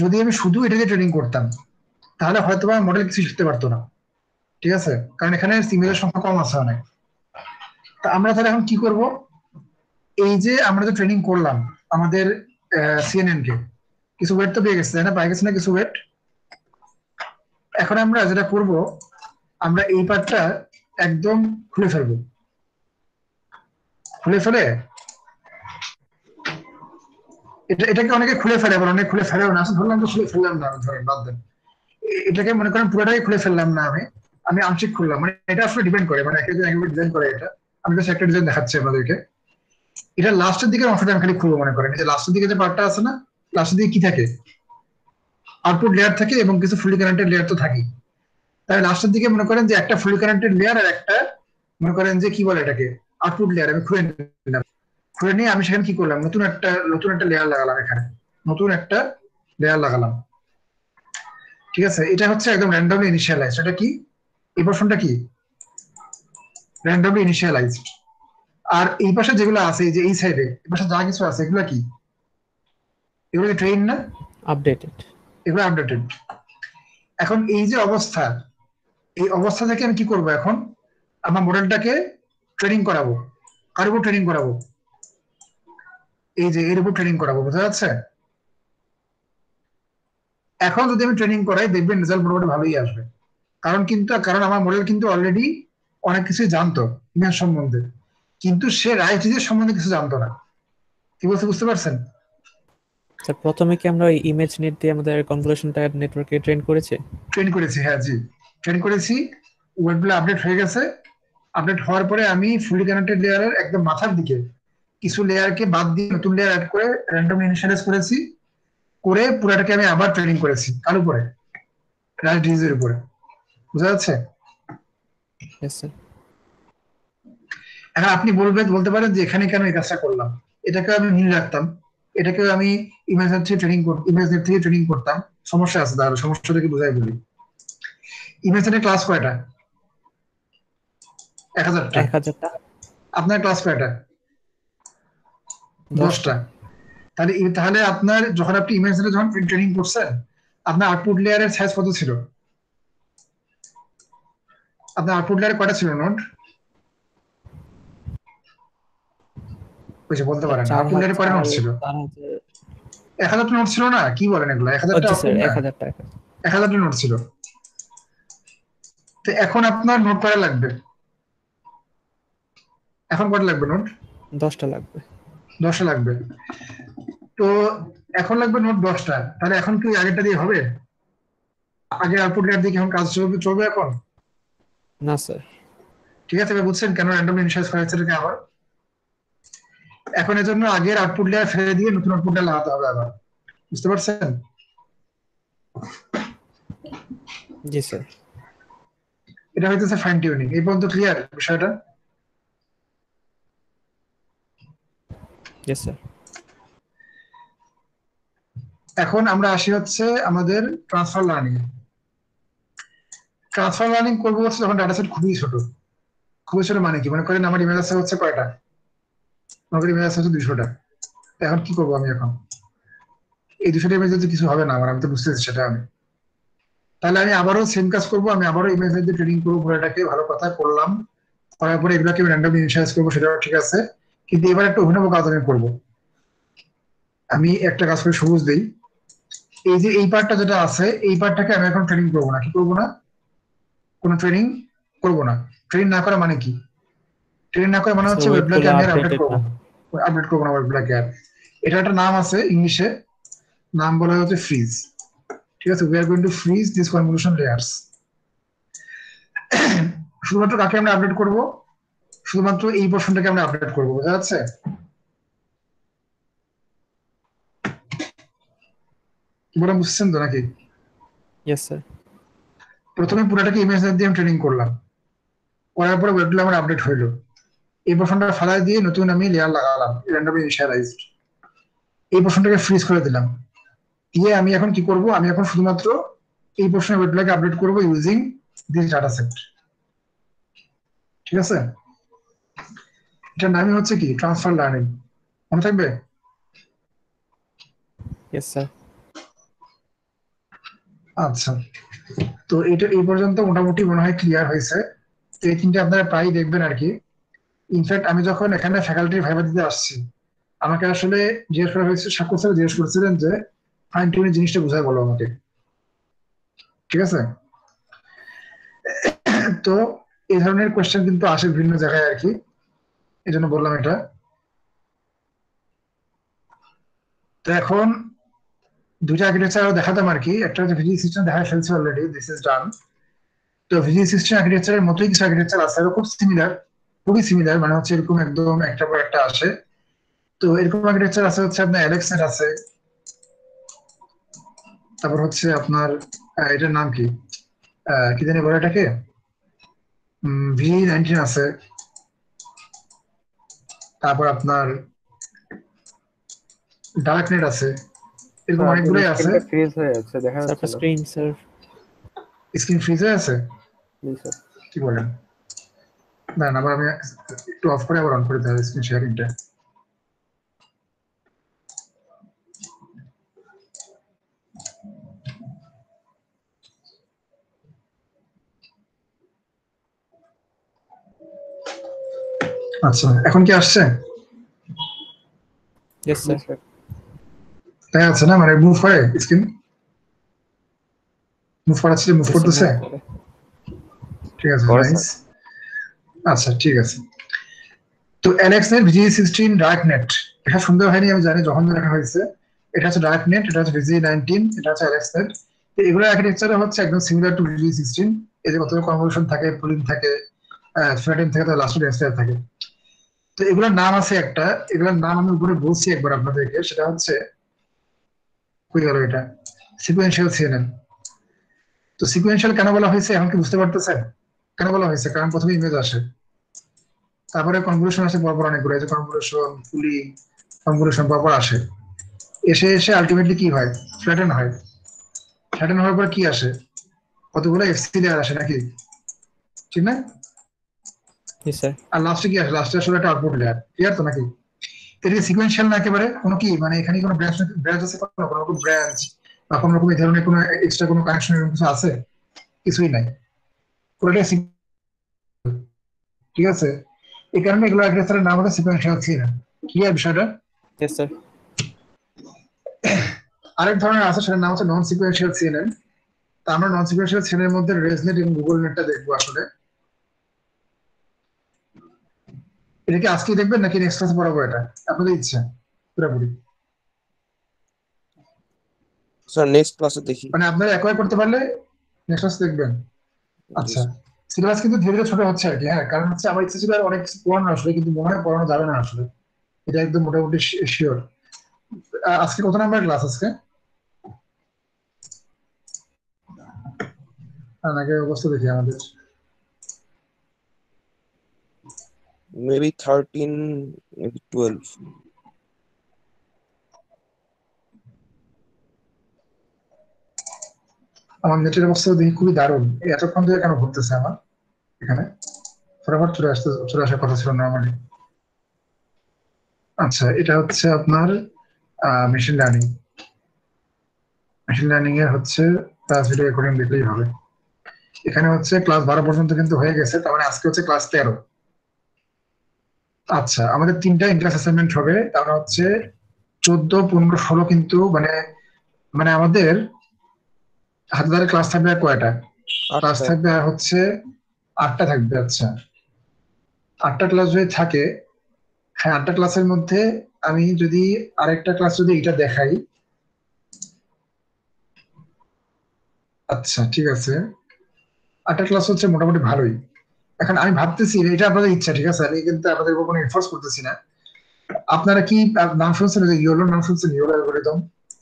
যদি আমি শুধু এটা দিয়ে ট্রেনিং করতাম তাহলে হয়তো আমার মডেল কিছু শিখতে পারতো না, ঠিক আছে? কারণ এখানে ইমেজের সংখ্যা কম আছে অনেক। তা আমরা তাহলে এখন কি করব? এই যে আমরা যে ট্রেনিং করলাম আমাদের সিএনএন কে, কিছু ওয়েট তো পেয়ে গেছে তাই না, পাই গেছে না কিছু ওয়েট। এখন আমরা যেটা করব, আমরা এই পার্টটা একদম খুলে ফেলবো। খুলে ফেলে এটাকে অনেকে খুলে ফেলে, আবার অনেক খুলে ফেলেও না। ধরলাম তো খুলে ফেললাম না, ধরেন বাদ দেন, এটাকে মনে করেন পুরোটাই খুলে ফেললাম না, আমি আংশিক খুললাম। মানে এটা আসলে ডিপেন্ড করে, মানে একজন একবার ডিজাইন করে। এটা আমি জাস্ট একটা ডিজাইন দেখাচ্ছি আপনাদেরকে। এটা লাস্টের দিকে অংশটা আমি খালি খুলবো। মনে করেন এই যে লাস্টের দিকে যে পার্টটা আছে না, লাস্টের দিকে কি থাকে? আউটপুট লেয়ার থাকে এবং কিছু ফুলি কানেক্টেড লেয়ার তো থাকেই। তাই লাস্টের দিকে মনে করেন যে একটা ফুলি কানেক্টেড লেয়ার আর একটা মনে করেন যে কি বলে এটাকে আউটপুট লেয়ার আমি খুলে নিলাম। খুলে নিয়ে আমি সেখানে কি করলাম, নতুন একটা লেয়ার লাগালাম। এখানে নতুন একটা লেয়ার লাগালাম, ঠিক আছে? এটা হচ্ছে একদম র্যান্ডমলি ইনিশিয়ালাইজড। এটা কি, এই পোরশনটা কি র্যান্ডমলি ইনিশিয়ালাইজড। আর এই পাশে যেগুলো আছে, এই যে এই সাইডে এই পাশে যা কিছু আছে এগুলো কি, এগুলো ট্রেন না, আপডেটেড। এগুলো আপডেটেড। এখন এই যে অবস্থা, এই অবস্থা থেকে আমি কি করব, এখন আমার মডেলটাকে ট্রেনিং করাবো। কার উপর ট্রেনিং করাবো? এই যে এর উপর ট্রেনিং করাবো। বোঝা যাচ্ছে? এখন যদি আমি ট্রেনিং করাই দেখবেন রেজাল্ট মোটামুটি ভালোই আসবে। কারণ আমার মডেল কিন্তু অলরেডি অনেক কিছুই জানতো ইমেজ সম্বন্ধে, কিন্তু সে রাইট ডিজিজ সম্বন্ধে কিছু জানতো না। কি বলতে বুঝতে পারছেন? স্যার প্রথমে কি আমরা ওই ইমেজ নেট দিয়ে আমাদের কনভলিউশনটা নেটওয়ার্কে ট্রেন করেছি? ট্রেন করেছি, হ্যাঁ জি ট্রেন করেছি। ওয়েবগুলো আপডেট হয়ে গেছে। আপডেট হওয়ার পরে আমি ফুলি কানেক্টেড লেয়ারের একদম মাথার দিকে কিছু লেয়ারকে বাদ দিয়ে নতুন লেয়ার অ্যাড করে র্যান্ডম ইনিশিয়ালাইজ করেছি, করে পুরাটাকে আমি আবার ট্রেনিং করেছি কার উপরে? রাইট ডিজিজের উপরে। বুঝা যাচ্ছে? Yes sir. এখন আপনি বলতে পারেন যে এখানে কেন এই কাজটা করলাম, এটাকে আমি নীল রাখতাম, এটাকে আমি ইমেজ থেকে ট্রেনিং করতাম। সমস্যা আছে, তাহলে সমস্যাটাকে বোঝাই বলি। ইমেজ নেটের ক্লাস কয়টা? 1000টা। 1000টা। আপনার ক্লাস কয়টা? 10টা। তাহলে আপনার যখন আপনি ইমেজ নেটে যখন ট্রেনিং করছেন, আপনার আউটপুট লেয়ারের সাইজ কত ছিল? আপনার আউটপুট লেয়ারে কয়টা ছিল নোড? বলতে পারেন আউটপুট লেয়ারে কয়টা নোড ছিল? 1000টা নোট ছিল না? কি বলেন এগুলো? 1000টা নোট ছিল। তো এখন আপনার নোট কয়টা লাগবে? এখন কয়টা লাগবে নোট? 10টা লাগবে। 10টা লাগবে। তো এখন লাগবে নোট 10টা। তাহলে এখন কি আগেরটা দিয়ে হবে? আগে আউটপুট লেয়ার দিয়ে এখন কাজ চলবে এখন? না স্যার। ঠিক আছে, এবার বুঝছেন কেন র্যান্ডমলি ইনিশিয়ালাইজ করা হচ্ছে এটাকে আবার? এখন এর জন্য আগের আউটপুট লেয়ার ফেলে দিয়ে নতুন আউটপুট লেয়ার লাগাতে হবে আবার। বুঝতে পারছেন? জি স্যার। এটা হইতেছে ফাইন টিউনিং। এই পর্যন্ত ক্লিয়ার বিষয়টা? Yes sir. এখন আমরা আসি হচ্ছে আমাদের ট্রান্সফার লার্নিং। ট্রান্সফার লার্নিং করবো হচ্ছে যখন ডাটা সেট খুবই ছোট। খুবই ছোট মানে কি? মনে করেন আমার ইমেজ আছে হচ্ছে কয়টা? আমার ইমেজ আছে হচ্ছে 200টা। এখন কি করবো আমি? এখন এই 200টা ইমেজ যদি কিছু হবে না আমার, আমি তো বুঝতেছি সেটা। তাহলে আমি আবারও সেম কাজ করবো। আমি আবারও ইমেজ দিয়ে ট্রেনিং করবো পুরোটাকে। ভালো কথা করলাম, করার পরে এগুলোকে আমি র্যান্ডমলি ইনিশিয়ালাইজ করবো, সেটাও ঠিক আছে। কিন্তু এবার একটা অভিনব কাজ আমি করবো। আমি একটা কাজ করে সবুজ দেই। এই যে এই পার্টটা যেটা আছে, এই পার্টটাকে আমি এখন ট্রেনিং করবো না। কি করবো না? কোনো ট্রেনিং করবো না। ট্রেনিং না করা মানে কি? ট্রেনিং না করা মানে হচ্ছে ওয়েবগুলোকে আমি আপডেট করবো না ওয়েবগুলোকে আর। এটা একটা নাম আছে ইংলিশে, নাম বলা হচ্ছে ফ্রিজ। ঠিক আছে, we are going to fridge this convolution layers. শুধুমাত্র কাকে আমরা আপডেট করব? শুধুমাত্র এই পোর্শনটাকে আমরা আপডেট করব, বোঝা যাচ্ছে? কি বলে বুঝছেন তো নাকি? Yes sir. প্রথমে পুরোটাকে ইমেজ দিয়ে আমি ট্রেনিং করলাম, করার পরে ওয়েবগুলো আমার আপডেট হইলো। এই পোর্শনটা ফালাই দিয়ে নতুন আমি লেয়ার লাগালাম, র্যান্ডমলি ইনিশিয়ালাইজড। এই পোর্শনটাকে ফ্রিজ করে দিলাম, দিয়ে আমি এখন কি করব? আমি এখন শুধুমাত্র এই পোর্শনের ওয়েবগুলোকে আপডেট করব ইউজিং দিস ডাটা সেট। ঠিক আছে, এটার নামই হচ্ছে কি? Transfer learning. মনে থাকবে? Yes sir. আচ্ছা, তো এটা এই পর্যন্ত মোটামুটি মনে হয় ক্লিয়ার হয়েছে। তো এই তিনটে আপনারা প্রায় দেখবেন আর কি। ইনফ্যাক্ট আমি যখন এখানে ফ্যাকাল্টির ভাইবা দিতে আসছি, আমাকে আসলে জিজ্ঞেস করা হয়েছে, সাক্ষর স্যার জিজ্ঞেস করছিলেন যে ফাইন টিউনিং জিনিসটা বুঝায় বলো আমাকে। ঠিক আছে, তো এই ধরনের কোয়েশ্চেন কিন্তু আসে বিভিন্ন জায়গায় আর কি, এই জন্য বললাম এটা। তো এখন দুইটা আর্কিটেকচার আরো দেখাতাম আর কি। একটা হচ্ছে ভিজি সিস্টেম দেখা ফেলছি অলরেডি, দিস ইজ ডান। তো ভিজি সিস্টেম আর্কিটেকচারের মতোই কিছু আর্কিটেকচার আছে, খুব সিমিলার, খুবই সিমিলার, মানে হচ্ছে এরকম একদম একটা পর একটা আসে। তো এরকম আর্কিটেকচার আছে হচ্ছে আপনার অ্যালেক্সনেট আছে, তারপর হচ্ছে আপনার এটার নাম কি, কি জানি বলে এটাকে, V19 আছে, তারপর আপনার ডার্কনেট আছে, এরকম স্যার আপনার অনেকগুলোই আছে। স্ক্রিনটা ফ্রিজ হয়ে যাচ্ছে, দেখা স্যার যাচ্ছে আপনার না। Screen sir. স্ক্রিন ফ্রিজ হয়ে আছে? জি স্যার। কি বলেন? না না, আবার আমি একটু অফ করে আবার অন করে দিতে হবে স্ক্রিন শেয়ারিংটা। আচ্ছা, এখন কি আসছে? ইয়েস জি স্যার। স্যার। তাই আছে না, মানে মুভ করে স্ক্রিন, মুভ করাচ্ছে, মুভ করতেছে। ঠিক আছে, করে নাইস। আচ্ছা ঠিক আছে, তো অ্যালেক্সনেট VG16 ডার্কনেট, এটা সুন্দর হয়নি আমি জানি, যখন রাখা হয়েছে। এটা হচ্ছে ডার্কনেট, এটা হচ্ছে VG19, এটা হচ্ছে অ্যালেক্সনেট। এগুলো আর্কিটেকচার হচ্ছে একদম সিমিলার টু VG16। এই যে কত কনভলিউশন থাকে, পুলিং থাকে, ফ্ল্যাটেন থাকে, লাস্ট ডেন্সিটি থাকে। তো এগুলোর নাম আছে একটা, এগুলোর নাম আমি উপরে বলছি একবার আপনাদেরকে, সেটা হচ্ছে কই গেল এটা, সিকোয়েন্সিয়াল CNN। তো সিকোয়েন্সিয়াল কেন বলা হয়েছে এখন কি বুঝতে পারতেছেন কেন বলা হয়েছে? কারণ প্রথমে ইমেজ আসে, তারপরে কনভলিউশন আসে পরপর অনেকগুলো, এই যে কনভলিউশন, পুলিং, কনভলিউশন পরপর আসে। এসে এসে আলটিমেটলি কি হয়? ফ্ল্যাটেন হয়। ফ্ল্যাটেন হওয়ার পর কি আসে? কতগুলো FC লেয়ার আসে নাকি, ঠিক না? জি স্যার। আর লাস্টে কি আসে? লাস্টে আসলে একটা আউটপুট লেয়ার, ক্লিয়ার তো নাকি? এটা সিকোয়েন্সিয়াল না একেবারে, কোনো কি মানে এখানে কোনো ব্রাঞ্চ ব্রাঞ্চ আছে, কোনো রকম ব্রাঞ্চ বা কোনো রকম এই ধরনের কোনো এক্সট্রা কোনো কানেকশন এরকম কিছু আছে? কিছুই নাই, পুরোটাই ঠিক আছে। এই কারণে এগুলো আর্কিটেকচারের নাম হলো সিকোয়েন্সিয়াল CNN। ক্লিয়ার বিষয়টা? Yes sir. আরেক ধরনের আছে, সেটার নাম হচ্ছে নন সিকোয়েন্সিয়াল CNN। তা আমরা নন সিকোয়েন্সিয়াল CNN এর মধ্যে রেজনেট এবং গুগল নেটটা দেখবো আসলে। এটা কি আজকে দেখবেন নাকি নেক্সট ক্লাসে পড়াবো? এটা আপনাদের ইচ্ছা পুরোপুরি, স্যার নেক্সট ক্লাসে দেখি। মানে আপনারা অ্যাকোয়ার করতে পারলে নেক্সট ক্লাসে দেখবেন। আচ্ছা, সিলেবাস কিন্তু ধীরে ধীরে ছোট হচ্ছে আর কি। হ্যাঁ, কারণ হচ্ছে আমার ইচ্ছা ছিল আর অনেক কিছু পড়ানো আসলে, কিন্তু মনে হয় পড়ানো যাবে না আসলে, এটা একদম মোটামুটি শিওর। আজকে কত নাম্বার ক্লাস আজকে? আগে অবস্থা দেখি আমাদের। Maybe 13, maybe 12। আমার নেটের অবস্থা দেখি খুবই দারুণ, এতক্ষণ ধরে কেন ঘুরতেছে আমার এখানে, ফটাফট চলে আসার কথা ছিল নর্মালি। আচ্ছা, এটা হচ্ছে আপনার মেশিন লার্নিং। মেশিন লার্নিং এর হচ্ছে ক্লাস ভিডিও রেকর্ডিং দেখলেই হবে। এখানে হচ্ছে ক্লাস 12 পর্যন্ত কিন্তু হয়ে গেছে, তার মানে আজকে হচ্ছে ক্লাস 13। আচ্ছা, আমাদের 3টা ইন্টারেস্ট অ্যাসাইনমেন্ট হবে, তার মানে হচ্ছে 14, 15, 16 কিন্তু মানে মানে আমাদের হাতে ধরে ক্লাস থাকবে আর কয়টা? ক্লাস থাকবে আর হচ্ছে 8টা থাকবে। আচ্ছা, 8টা ক্লাস যদি থাকে, হ্যাঁ 8টা ক্লাসের মধ্যে আমি যদি আরেকটা ক্লাস যদি এটা দেখাই, আচ্ছা ঠিক আছে, 8টা ক্লাস হচ্ছে মোটামুটি ভালোই। এখন আমি ভাবতেছি এটা আপনাদের ইচ্ছা, ঠিক আছে, আমি কিন্তু আপনাদের উপর কোনো এনফোর্স করতেছি না। আপনারা কি নাম শুনছেন, ওই যে ইয়োলো নাম শুনছেন, ইয়োলো অ্যালগরিদম,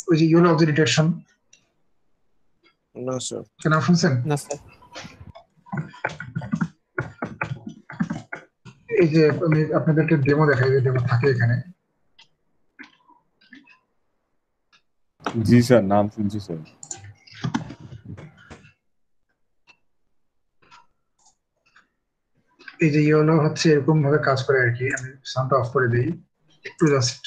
ওই যে ইয়োলো অবজেক্ট ডিটেকশন, না স্যার। নাম শুনছেন? না স্যার। এই যে আমি আপনাদেরকে ডেমো দেখাই, যে ডেমো থাকে এখানে। জি স্যার, নাম শুনছি স্যার। এই যে ইয়োলো হচ্ছে এরকম ভাবে কাজ করে আর কি। আমি সাউন্ডটা অফ করে দিই একটু, জাস্ট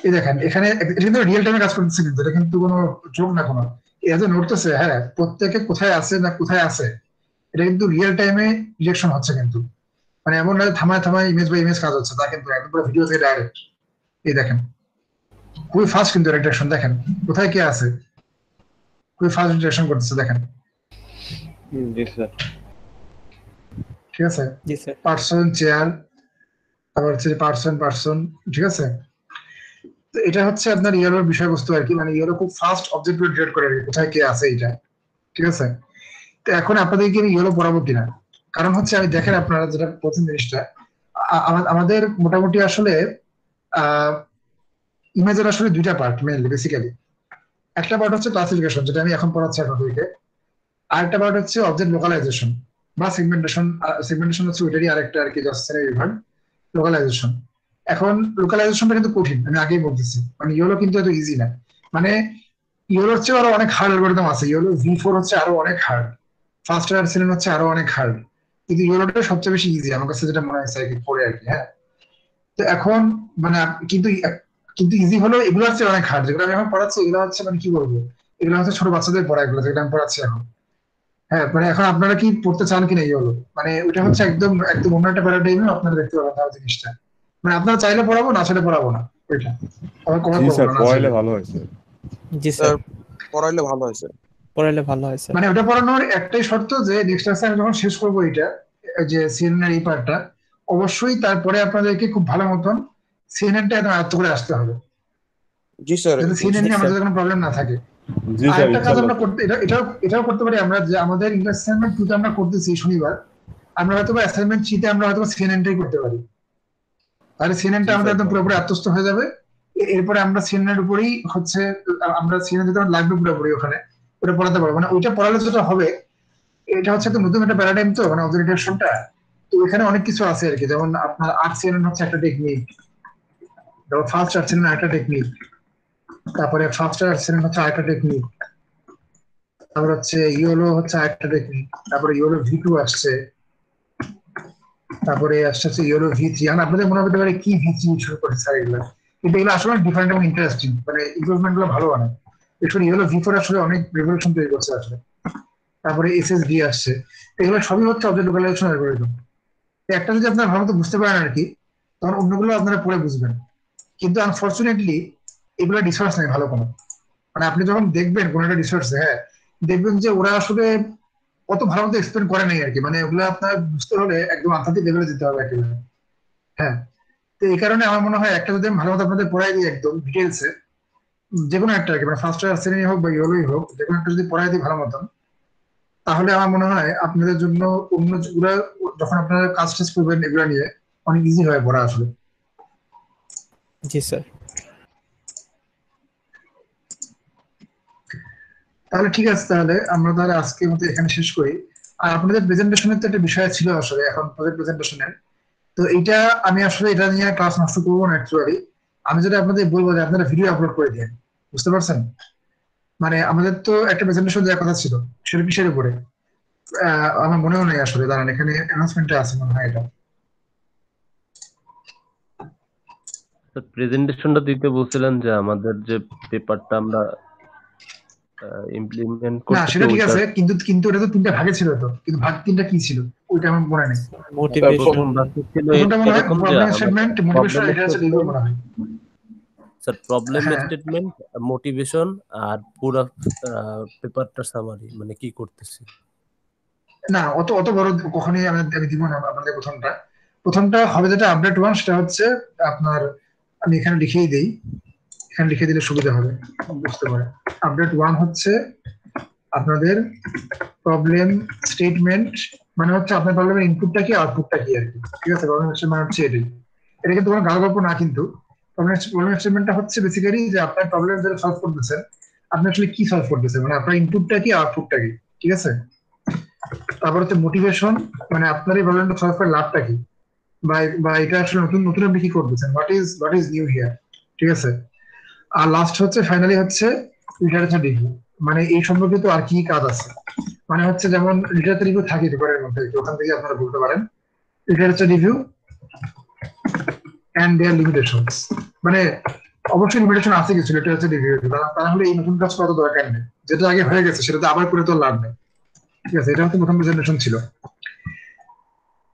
এই দেখেন এখানে এটা কিন্তু রিয়েল টাইমে কাজ করতেছে, কিন্তু এটা কিন্তু কোনো যোগ না কোনো, এটা তো নড়তেছে। হ্যাঁ, প্রত্যেকে কোথায় আছে না কোথায় আছে এটা কিন্তু রিয়েল টাইমে রিয়েকশন হচ্ছে কিন্তু, মানে এমন না যে থামায় থামায় ইমেজ বাই ইমেজ কাজ হচ্ছে, তা কিন্তু একদম পুরো ভিডিও থেকে ডাইরেক্ট। এই দেখেন খুবই ফাস্ট কিন্তু ডিটেকশন, দেখেন কোথায় কে আছে, খুবই ফাস্ট ডিটেকশন করতেছে দেখেন। জি স্যার। ঠিক আছে, জি স্যার। পার্সন, চেয়ার, তারপর হচ্ছে পার্সন পার্সন, ঠিক আছে। তো এটা হচ্ছে আপনার ইয়েলোর বিষয়বস্তু আর কি, মানে ইয়েলো খুব ফাস্ট অবজেক্ট ডিটেক্ট করে আর কি, কোথায় কে আছে এটা, ঠিক আছে। তো এখন আপনাদেরকে আমি ইয়েলো পড়াবো কিনা, কারণ হচ্ছে আমি দেখেন আপনারা যেটা প্রথম জিনিসটা, আমাদের মোটামুটি আসলে ইমেজের আসলে দুইটা পার্ট মেইনলি বেসিক্যালি। একটা পার্ট হচ্ছে ক্লাসিফিকেশন, যেটা আমি এখন পড়াচ্ছি আপনাদেরকে। আরেকটা পার্ট হচ্ছে অবজেক্ট লোকালাইজেশন বা সেগমেন্টেশন। সেগমেন্টেশন হচ্ছে ওইটারই আরেকটা আর কি, জাস্ট বিভাগ লোকালাইজেশন। এখন লোকালাইজেশনটা কিন্তু কঠিন, আমি আগেই বলতেছি, মানে ইয়োলো কিন্তু এত ইজি না। মানে ইয়োলোর চেয়ে আরো অনেক হার্ড অ্যালগরিদম আছে, ইয়োলো V4 হচ্ছে আরো অনেক হার্ড, ফাস্টার আর্সেলেন হচ্ছে আরো অনেক হার্ড, কিন্তু ইয়োলোটা সবচেয়ে বেশি ইজি আমার কাছে যেটা মনে হয়েছে পড়ে আর কি। হ্যাঁ, তো এখন মানে কিন্তু কিন্তু ইজি হলো এগুলো হচ্ছে অনেক হার্ড, যেগুলো আমি এখন পড়াচ্ছি এগুলো হচ্ছে মানে কি বলবো, এগুলো হচ্ছে ছোট বাচ্চাদের পড়া, এগুলো যেগুলো আমি পড়াচ্ছি এখন। হ্যাঁ, মানে এখন আপনারা কি পড়তে চান কিনা ইয়োলো, মানে ওইটা হচ্ছে একদম একদম অন্য একটা প্যারাডাইমে আপনারা দেখতে পাবেন তার জিনিসটা। মানে আপনারা চাইলে পড়াবো, না চাইলে পড়াবো না, ওইটা আমার কভার জি করবো স্যার, না, না পড়াইলে চাইলে। ভালো হয়েছে। জি স্যার। পড়াইলে ভালো হয়েছে। পড়াইলে ভালো হয় স্যার। মানে ওটা পড়ানোর একটাই শর্ত যে নেক্সট ক্লাসে আমি যখন শেষ করবো এটা, যে সিএনএন এই পার্টটা, অবশ্যই তারপরে আপনাদেরকে খুব ভালো মতন সিএনএনটা একদম আয়ত্ত করে আসতে হবে, জি স্যার। যাতে সিএনএন নিয়ে আমাদের কোনো প্রবলেম না থাকে। জি স্যার, আরেকটা কাজ ইনশাআল্লাহ। আমরা করতে এটাও করতে পারি আমরা, যে আমাদের ইংলিশ অ্যাসাইনমেন্ট 2 তে আমরা করতেছি শনিবার, আমরা হয়তো অ্যাসাইনমেন্ট 3 তে আমরা হয়তো সিএনএনটাই করতে পারি, তাহলে সিএনএনটা জি আমাদের স্যার, একদম পুরোপুরি আত্মস্থ হয়ে যাবে। এরপরে আমরা সিএনএন উপরেই হচ্ছে আমরা সিএনএন যেটা লাগবে পুরোপুরি ওখানে ওটা পড়াতে পারবো। মানে ওইটা পড়ালে যেটা হবে, এটা হচ্ছে একটা নতুন একটা প্যারাডাইম, তো মানে অবজেক্ট ডিটেকশনটা, তো এখানে অনেক কিছু আছে আর কি। যেমন আপনার আরসিএন হচ্ছে একটা টেকনিক, যেমন ফার্স্ট আরসিএন একটা টেকনিক, তারপরে ফার্স্ট আরসিএন হচ্ছে আরেকটা টেকনিক, তারপর হচ্ছে ইয়োলো হচ্ছে আরেকটা টেকনিক, তারপরে ইয়োলো V2 আসছে, তারপরে আসছে হচ্ছে ইয়োলো V3। এখন আপনাদের মনে হতে পারে কি V3 শুরু করেছে স্যার এগুলো, কিন্তু এগুলো আসলে ডিফারেন্ট এবং ইন্টারেস্টিং, মানে ইমপ্রুভমেন্ট গুলো ভালো অনেক। একটু ইয়োলো V4 আসলে অনেক রেভলিউশন তৈরি করছে আসলে। তারপরে SSD আসছে, এগুলো সবই হচ্ছে অবজেক্ট লোকালাইজেশন অ্যালগরিদম। একটা যদি আপনারা ভালো মতো বুঝতে পারেন আর কি, তখন অন্যগুলো আপনারা পড়ে বুঝবেন। কিন্তু আনফর্চুনেটলি এগুলো রিসোর্স নেই ভালো কোনো, মানে আপনি যখন দেখবেন কোন একটা রিসোর্স, হ্যাঁ, দেখবেন যে ওরা আসলে অত ভালো মতো এক্সপ্লেন করে নাই আর কি, মানে ওগুলো আপনার বুঝতে হলে একদম আন্তর্জাতিক লেভেলে যেতে হবে একেবারে। হ্যাঁ, তো এই কারণে আমার মনে হয় একটা যদি আমি ভালো মতো আপনাদের পড়াই দিই একদম ডিটেলসে, যে কোনো একটা আর কি, মানে ফার্স্ট শ্রেণী হোক বা ইয়োলোই হোক, যে কোনো একটা যদি পড়াই দিই ভালো মতন, তাহলে আমার মনে হয় আপনাদের জন্য অন্য যেগুলো যখন আপনারা কাজ টাজ করবেন এগুলো নিয়ে অনেক ইজি হয় পড়া আসলে। জি স্যার। তাহলে ঠিক আছে, তাহলে আমরা তাহলে আজকের মতো এখানে শেষ করি। আর আপনাদের প্রেজেন্টেশনের তো একটা বিষয় ছিল আসলে এখন প্রজেক্ট প্রেজেন্টেশনের, তো এইটা আমি আসলে এটা নিয়ে ক্লাস নষ্ট করবো না অ্যাকচুয়ালি। আমি যেটা আপনাদের বলবো যে আপনারা ভিডিও আপলোড করে দিন, বুঝতে পারছেন? মানে আমাদের তো একটা প্রেজেন্টেশন দেওয়ার কথা ছিল, সেটা কিসের উপরে আমার মনেও নেই আসলে, দাঁড়ান এখানে অ্যানাউন্সমেন্টে আছে মনে হয় এটা। প্রেজেন্টেশনটা দিতে বলছিলেন যে আমাদের যে পেপারটা আমরা ইমপ্লিমেন্ট না করতেছি সেটা ঠিক ওইটা আছে, কিন্তু কিন্তু এটা তো 3টা ভাগে ছিল, তো কিন্তু ভাগ 3টা কি ছিল ওইটা আমার মনে নেই। মোটিভেশন। প্রথম ভাগটা ছিল প্রথমটা মনে হয় এরকম যে প্রবলেম আমাদের স্টেটমেন্ট, মোটিভেশন, প্রবলেম এটা হচ্ছে রিভিউ মনে হয়। স্যার প্রবলেম হ্যাঁ, স্টেটমেন্ট, মোটিভেশন আর পুরো পেপারটা সামারি মানে কি করতেছি। না অত অত বড় কখনোই আমি দিব না আপনাদের। প্রথমটা হবে যেটা আপডেট 1, সেটা হচ্ছে আপনার, আমি এখানে লিখেই দেই, এখানে লিখে দিলে সুবিধা হবে বুঝতে পারে। আপডেট 1 হচ্ছে আপনাদের প্রবলেম স্টেটমেন্ট মানে হচ্ছে আপনার প্রবলেমের ইনপুটটা কি আউটপুটটা কি আর কি, ঠিক আছে? প্রবলেম স্টেটমেন্ট মানে হচ্ছে এটাই। এটা কিন্তু কোনো গাল গল্প না, কিন্তু প্রবলেম স্টেটমেন্টটা হচ্ছে বেসিক্যালি যে আপনার প্রবলেম যেটা সলভ করতেছেন আপনি আসলে কি সলভ করতেছেন, মানে আপনার ইনপুটটা কি আউটপুটটা কি, ঠিক আছে? তারপর হচ্ছে মোটিভেশন, মানে আপনার এই প্রবলেমটা সলভ করে লাভটা কি, বা এটা আসলে নতুন নতুন আপনি কি করতেছেন, হোয়াট ইজ নিউ হিয়ার, ঠিক আছে? আর লাস্ট হচ্ছে ফাইনালি হচ্ছে লিটারেচার রিভিউ, মানে এই সম্পর্কিত আর কি কাজ আছে, মানে হচ্ছে যেমন লিটারেচার রিভিউ থাকে পেপারের মধ্যে, ওখান থেকে আপনারা বলতে পারেন literature review and their limitations, মানে অবশ্যই লিমিটেশন আছে কিছু লিটারেচার রিভিউ, তাহলে এই নতুন কাজ করা তো দরকার নেই, যেটা আগে হয়ে গেছে সেটাতে আবার করে তো লাভ নেই, ঠিক আছে? এটা হচ্ছে প্রথম প্রেজেন্টেশন ছিল।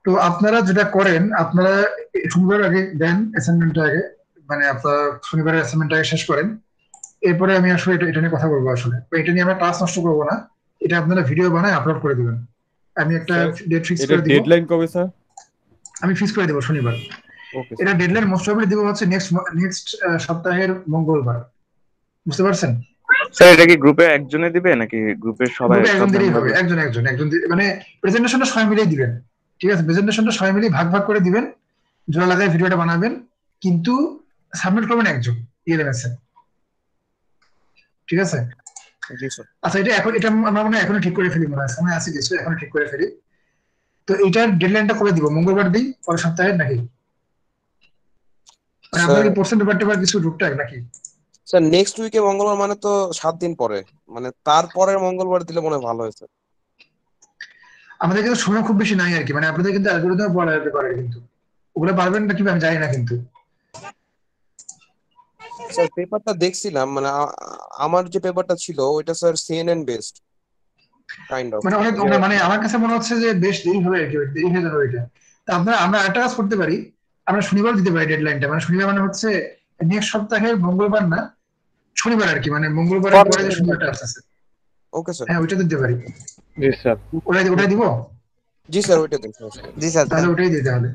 তো আপনারা যেটা করেন, আপনারা শনিবার আগে দেন অ্যাসাইনমেন্টটা আগে, মানে আপনারা শনিবারের অ্যাসাইনমেন্টটা আগে শেষ করেন, এরপরে আমি আসলে এটা নিয়ে কথা বলবো। আসলে এটা নিয়ে আমরা ক্লাস নষ্ট করবো না, এটা আপনারা ভিডিও বানায় আপলোড করে দিবেন। আমি একটা ডেট ফিক্স এটা করে দিব, ডেডলাইন কবে স্যার? আমি ফিক্স করে দেবো শনিবার। ওকে এটা ডেডলাইন মোস্ট প্রবাবলি দিব হচ্ছে নেক্সট সপ্তাহের মঙ্গলবার, বুঝতে পারছেন? স্যার এটা কি গ্রুপে একজনে দিবে নাকি গ্রুপের সবাই? গ্রুপে একজন দিলেই হবে, একজন মানে প্রেজেন্টেশনটা সবাই মিলেই দিবেন, ঠিক আছে? প্রেজেন্টেশনটা সবাই মিলেই ভাগ ভাগ করে দিবেন, জোড়া লাগায় ভিডিওটা বানাবেন, কিন্তু সাবমিট করবেন একজন ইএলএমএস এ, ঠিক আছে? জি স্যার। আচ্ছা, এটা আমরা মনে হয় এখনো ঠিক করে ফেলি, মনে হয় সময় আছে কিছু, এখনো ঠিক করে ফেলি। তো এইটার ডেডলাইনটা কবে দিব? মঙ্গলবার দিই পরের সপ্তাহে নাকি? মানে আপনার কি পোর্শন পেপার কিছু টুকটাক নাকি? স্যার নেক্সট উইকে মঙ্গলবার মানে তো 7 দিন পরে, মানে তারপরের মঙ্গলবার দিলে মনে হয় ভালো হয়েছে। আমাদের কিন্তু সময় খুব বেশি নাই আর কি, মানে আপনাদের কিন্তু অ্যালগরিদম পড়া যেতে পারে, কিন্তু ওগুলো পারবেন না কিভাবে আমি জানি না, কিন্তু স্যার পেপারটা দেখছিলাম, মানে আমার যে পেপারটা ছিল ওইটা sir CNN based kind of. মানে অনেক মানে আমার কাছে মনে হচ্ছে যে বেশ দেরি হবে আর কি, দেরি হয়ে যাবে ওইটা। তা আমরা একটা কাজ করতে পারি, আমরা শনিবার দিতে পারি ডেডলাইনটা, মানে শনিবার মানে হচ্ছে নেক্সট সপ্তাহের মঙ্গলবার না, শনিবার আর কি, মানে মঙ্গলবারের পরে যে শনিবারটা আসছে। Okay sir. হ্যাঁ, ওইটা দিতে পারি। জি স্যার। ওটাই দিব। জি স্যার ওইটা দিন। জি স্যার। তাহলে ওটাই দিতে হবে।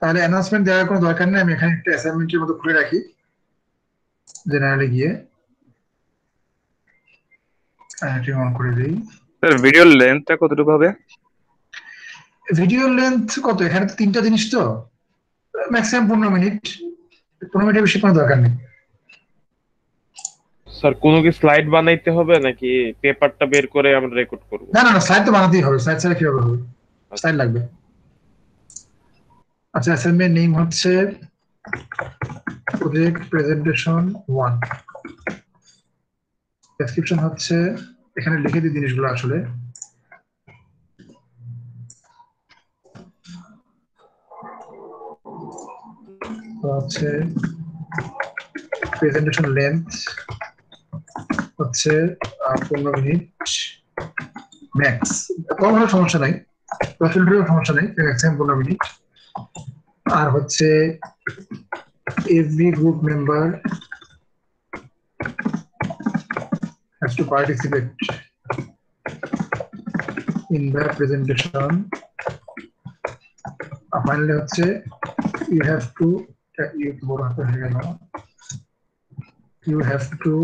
তাহলে অ্যানাউন্সমেন্ট দেওয়ার কোনো দরকার নেই, আমি এখানে একটা অ্যাসাইনমেন্টের মতো খুলে রাখি জেনারেলে গিয়ে, এটি অন করে দিই। স্যার ভিডিওর লেন্থটা কতটুকু হবে? ভিডিও লেন্থ কত? এখানে তো 3টা জিনিস, তো ম্যাক্সিমাম 15 মিনিট, 15 মিনিটের বেশি কোনো দরকার নেই। স্যার কোনো কি স্লাইড বানাইতে হবে নাকি পেপারটা বের করে আমরা রেকর্ড করব? না, স্লাইড তো বানাতেই হবে, স্লাইড ছাড়া কিভাবে হবে? স্লাইড লাগবে। আচ্ছা, অ্যাসাইনমেন্ট নেম হচ্ছে প্রজেক্ট প্রেজেন্টেশন 1, ডেসক্রিপশন হচ্ছে এখানে লিখে দিই জিনিসগুলো আসলে। হচ্ছে প্রেজেন্টেশন লেন্থ হচ্ছে 15 মিনিট ম্যাক্স, কম হলে সমস্যা নাই, 10 মিনিটেরও সমস্যা নেই, ম্যাক্সিমাম 15 মিনিট। আর হচ্ছে every group member has to participate in the presentation. Finally হচ্ছে you have to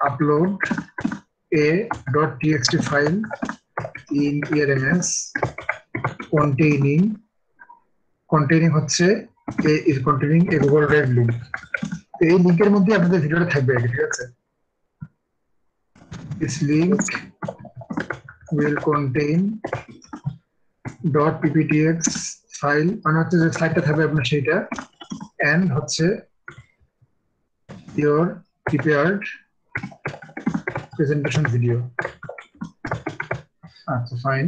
upload a .txt file in ERMS containing হচ্ছে containing a Google Drive link. এই লিংকের মধ্যে আপনাদের ভিডিওটা থাকবে, ঠিক আছে? This link will contain .pptx file, মানে হচ্ছে যে স্লাইডটা থাকবে আপনার সেইটা, and হচ্ছে your prepared presentation video. আচ্ছা, ফাইন।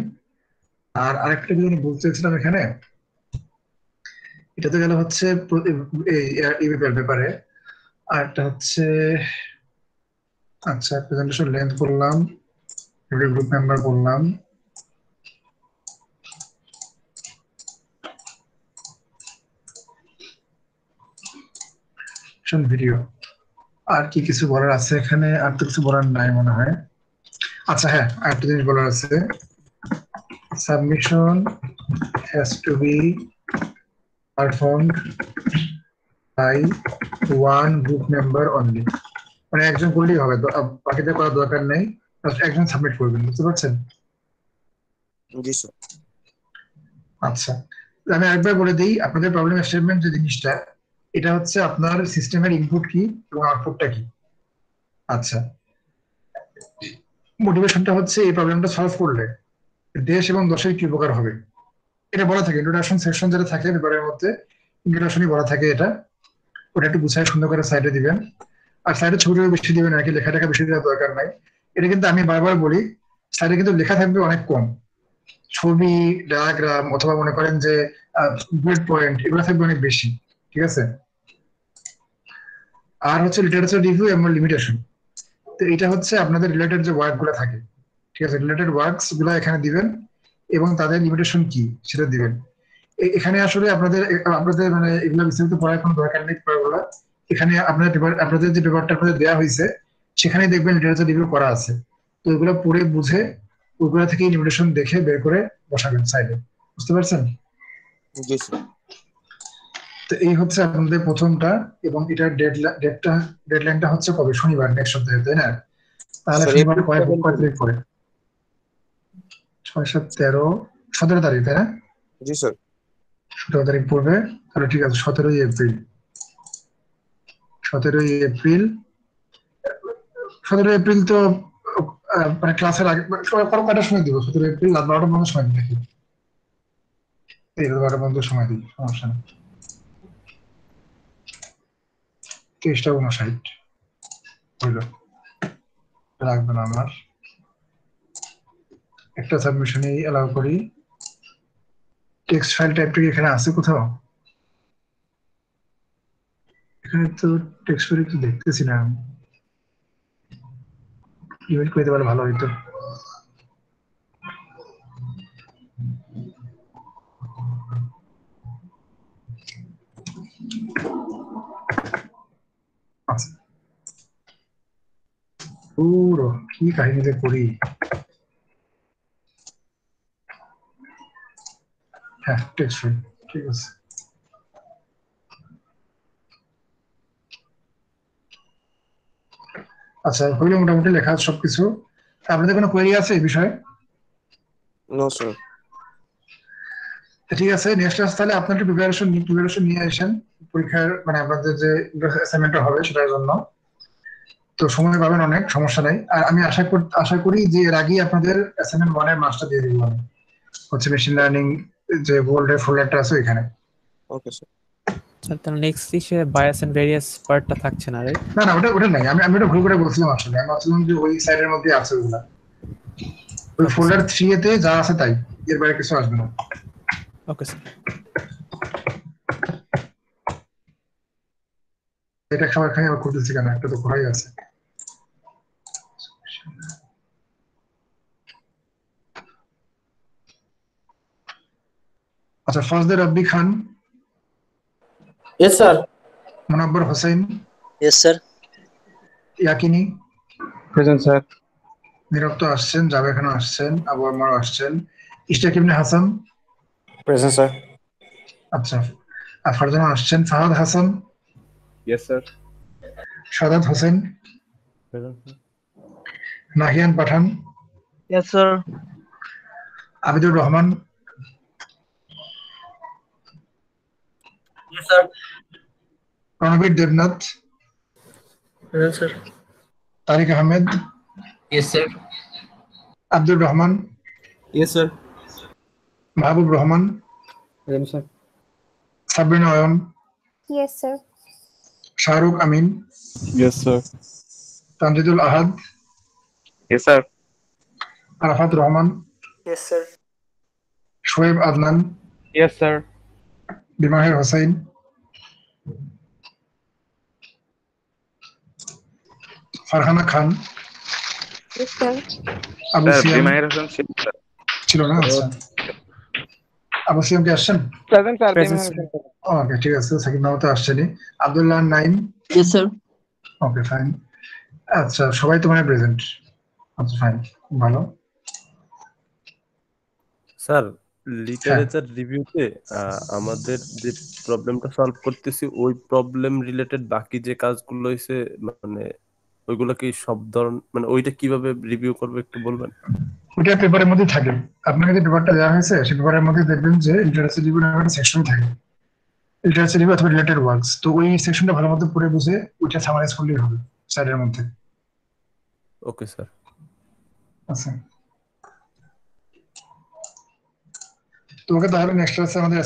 আর আরেকটা জিনিস বলতে চাইছিলাম এখানে, এটা তো গেল হচ্ছে এই ব্যাপারে, আরেকটা হচ্ছে আচ্ছা প্রেজেন্টেশন লেন্থ করলাম, গ্রুপ মেম্বার করলাম, ভিডিও। আর কি কিছু বলার আছে এখানে? আর তো কিছু বলার নাই মনে হয়। আচ্ছা হ্যাঁ, আরেকটা জিনিস বলার আছে, submission has to be performed by one group member only, মানে একজন করলেই হবে, বাকিদের করার দরকার নেই। জাস্ট একজন সাবমিট করবেন, বুঝতে পারছেন? জি স্যার। আচ্ছা, আমি একবার বলে দিই আপনাদের প্রবলেম স্টেটমেন্ট যে জিনিসটা, এটা হচ্ছে আপনার সিস্টেমের ইনপুট কি এবং আউটপুটটা কি। আচ্ছা, মোটিভেশনটা হচ্ছে এই প্রবলেমটা সলভ করলে দেশ এবং দশের কি উপকার হবে, এটা বলা থাকে ইন্ট্রোডাকশন সেকশন যেটা থাকে পেপারের মধ্যে, ইন্ট্রোডাকশনই বলা থাকে এটা। ওটা একটু গুছায় সুন্দর করে সাইডে দিবেন, আর সাইডে ছবিটা বেশি দিবেন আর কি, লেখা টেখা বেশি দেওয়ার দরকার নাই। এটা কিন্তু আমি বারবার বলি, সাইডে কিন্তু লেখা থাকবে অনেক কম, ছবি, ডায়াগ্রাম অথবা মনে করেন যে বুলেট পয়েন্ট এগুলো থাকবে অনেক বেশি, ঠিক আছে? আর হচ্ছে লিটারেচার রিভিউ এবং লিমিটেশন, তো এটা হচ্ছে আপনাদের রিলেটেড যে ওয়ার্ক গুলো থাকে, ঠিক আছে, রিলেটেড ওয়ার্কস গুলো এখানে দিবেন এবং তাদের লিমিটেশন কি সেটা দিবেন। এখানে আসলে আপনাদের আপনাদের মানে এগুলো বিস্তারিত পড়ার কোনো দরকার নেই পেপারগুলো। এখানে আপনাদের পেপার, আপনাদের যে পেপারটা আপনাদের দেওয়া হয়েছে সেখানেই দেখবেন লিটারেচার রিভিউ করা আছে, তো এগুলো পড়ে বুঝে ওইগুলো থেকে লিমিটেশন দেখে বের করে বসাবেন সাইডে, বুঝতে পারছেন? জি স্যার। তো এই হচ্ছে আপনাদের প্রথমটা, এবং এটার ডেডলাইনটা হচ্ছে কবে? শনিবার, নেক্সট সপ্তাহে, তাই না? তাহলে স্যার শনিবার এপ্রিল 7 কয় তারিখ পরে? 6, 7, 13, 17 তারিখ, তাই না? জি স্যার। 17 তারিখ পড়বে, তাহলে ঠিক আছে 17ই এপ্রিল। 17ই এপ্রিল, 17 এপ্রিল তো মানে ক্লাসের আগে কয়টার সময় দিব? 17 এপ্রিল রাত 12টা পর্যন্ত সময় দিই নাকি? এই রাত 12টা পর্যন্ত সময় দিই, সমস্যা নেই। 23:59 হইল, লাগবে না আমার। একটা সাবমিশনই অ্যালাউ করি। টেক্সট ফাইল টাইপটা কি এখানে আছে কোথাও? এখানে তো টেক্সট ফাইল তো দেখতেছি না, ইমেল করে দিতে পারলে ভালো হইতো। আচ্ছা, পুরো কি কাহিনীতে করি। হ্যাঁ, টেক্সট ফাইল, ঠিক আছে। আচ্ছা, হইলে মোটামুটি লেখা সবকিছু। আপনাদের কোনো কোয়েরি আছে এই বিষয়ে? No sir. ঠিক আছে, নেক্সট ক্লাস তাহলে আপনার একটু প্রিপারেশন নিয়ে আসেন পরীক্ষার, মানে আপনাদের যে অ্যাসাইনমেন্টটা হবে সেটার জন্য। তো সময় পাবেন অনেক, সমস্যা নাই। আর আমি আশা করি যে এর আগেই আপনাদের অ্যাসাইনমেন্ট 1 এর মাস্টার দিয়ে দিব আমি, হচ্ছে মেশিন লার্নিং যে বোল্ডের ফোল্ডারটা আছে ওইখানে। Okay sir. স্যার তাহলে নেক্সট ইসে বায়াস এন্ড ভেরিয়াস পার্টটা থাকছে না, রাইট? না না, ওটা নাই, আমি ওটা ভুল করে বলছিলাম আসলে। আমি ভাবছিলাম যে ওই সাইডের মধ্যে আছে ওইগুলা, ওই ফোল্ডার 3 তে যা আছে তাই, এর বাইরে কিছু আসবে না। Okay sir. এটা খাবার খাই আবার করতেছি কেন? একটা তো করাই আছে। আচ্ছা, ফজলে রব্বি খান, Yes, sir. মুনাব্বর Hossain, Yes, sir. ইয়াকিনি, Present, sir. নিরক্ত আসছেন, জাভেদ খান আসছেন, আবু আম্মার আসছেন, ইশতিয়াক ইবনে হাসান, Present, sir. আচ্ছা, আর ফারজানা আসছেন, Fahad Hasan, yes sir. Sadat Hossain, Present, sir. Nahiyan Pathan, Yes, sir. Abidur Rahman, Yes, sir. Ranbir Debnath, Present, sir. Tariq Ahmed, Yes, sir. Abdur Rahman, Yes, sir. Mahbub Rahman, Present, sir. Sabrina Ayon, Yes, sir. Shahrukh Amin, yes sir. Tamjidul Ahad, Yes, sir. Arafat Rahman, Yes, sir. Shoaib Adnan, yes sir. Bimaher Hossain, Farhana Khan, Yes, sir. Abu Sir, Siam Bimayer Hossain ছিল না? আচ্ছা, আবু সিয়াম কি আসছেন? Present sir. ওকে, ঠিক আছে। সাকিব নাও তো আসছেনই। Abdullah Naim, Yes, sir. Okay fine. আচ্ছা, সবাই তো মানে প্রেজেন্ট। আচ্ছা ফাইন, ভালো। স্যার লিটারেচার রিভিউতে আমাদের যে প্রবলেমটা সলভ করতেছি ওই প্রবলেম রিলেটেড বাকি যে কাজগুলো হয়েছে মানে ওইগুলো কি সব ধরন মানে ওইটা কিভাবে রিভিউ করবে একটু বলবেন? ওইটা পেপারের মধ্যে থাকে। আপনাকে যে পেপারটা দেওয়া হয়েছে সেই পেপারের মধ্যে দেখবেন যে লিটারেসি রিভিউ নামে একটা সেকশন থাকে, লিটারেসি রিভিউ অথবা রিলেটেড ওয়ার্কস। তো ওই সেকশনটা ভালো মতো পড়ে বুঝে ওইটা সামারাইজ করলেই হবে সাইডের মধ্যে। Okay sir. আচ্ছা, তো ওকে তাহলে নেক্সট ক্লাসে আমাদের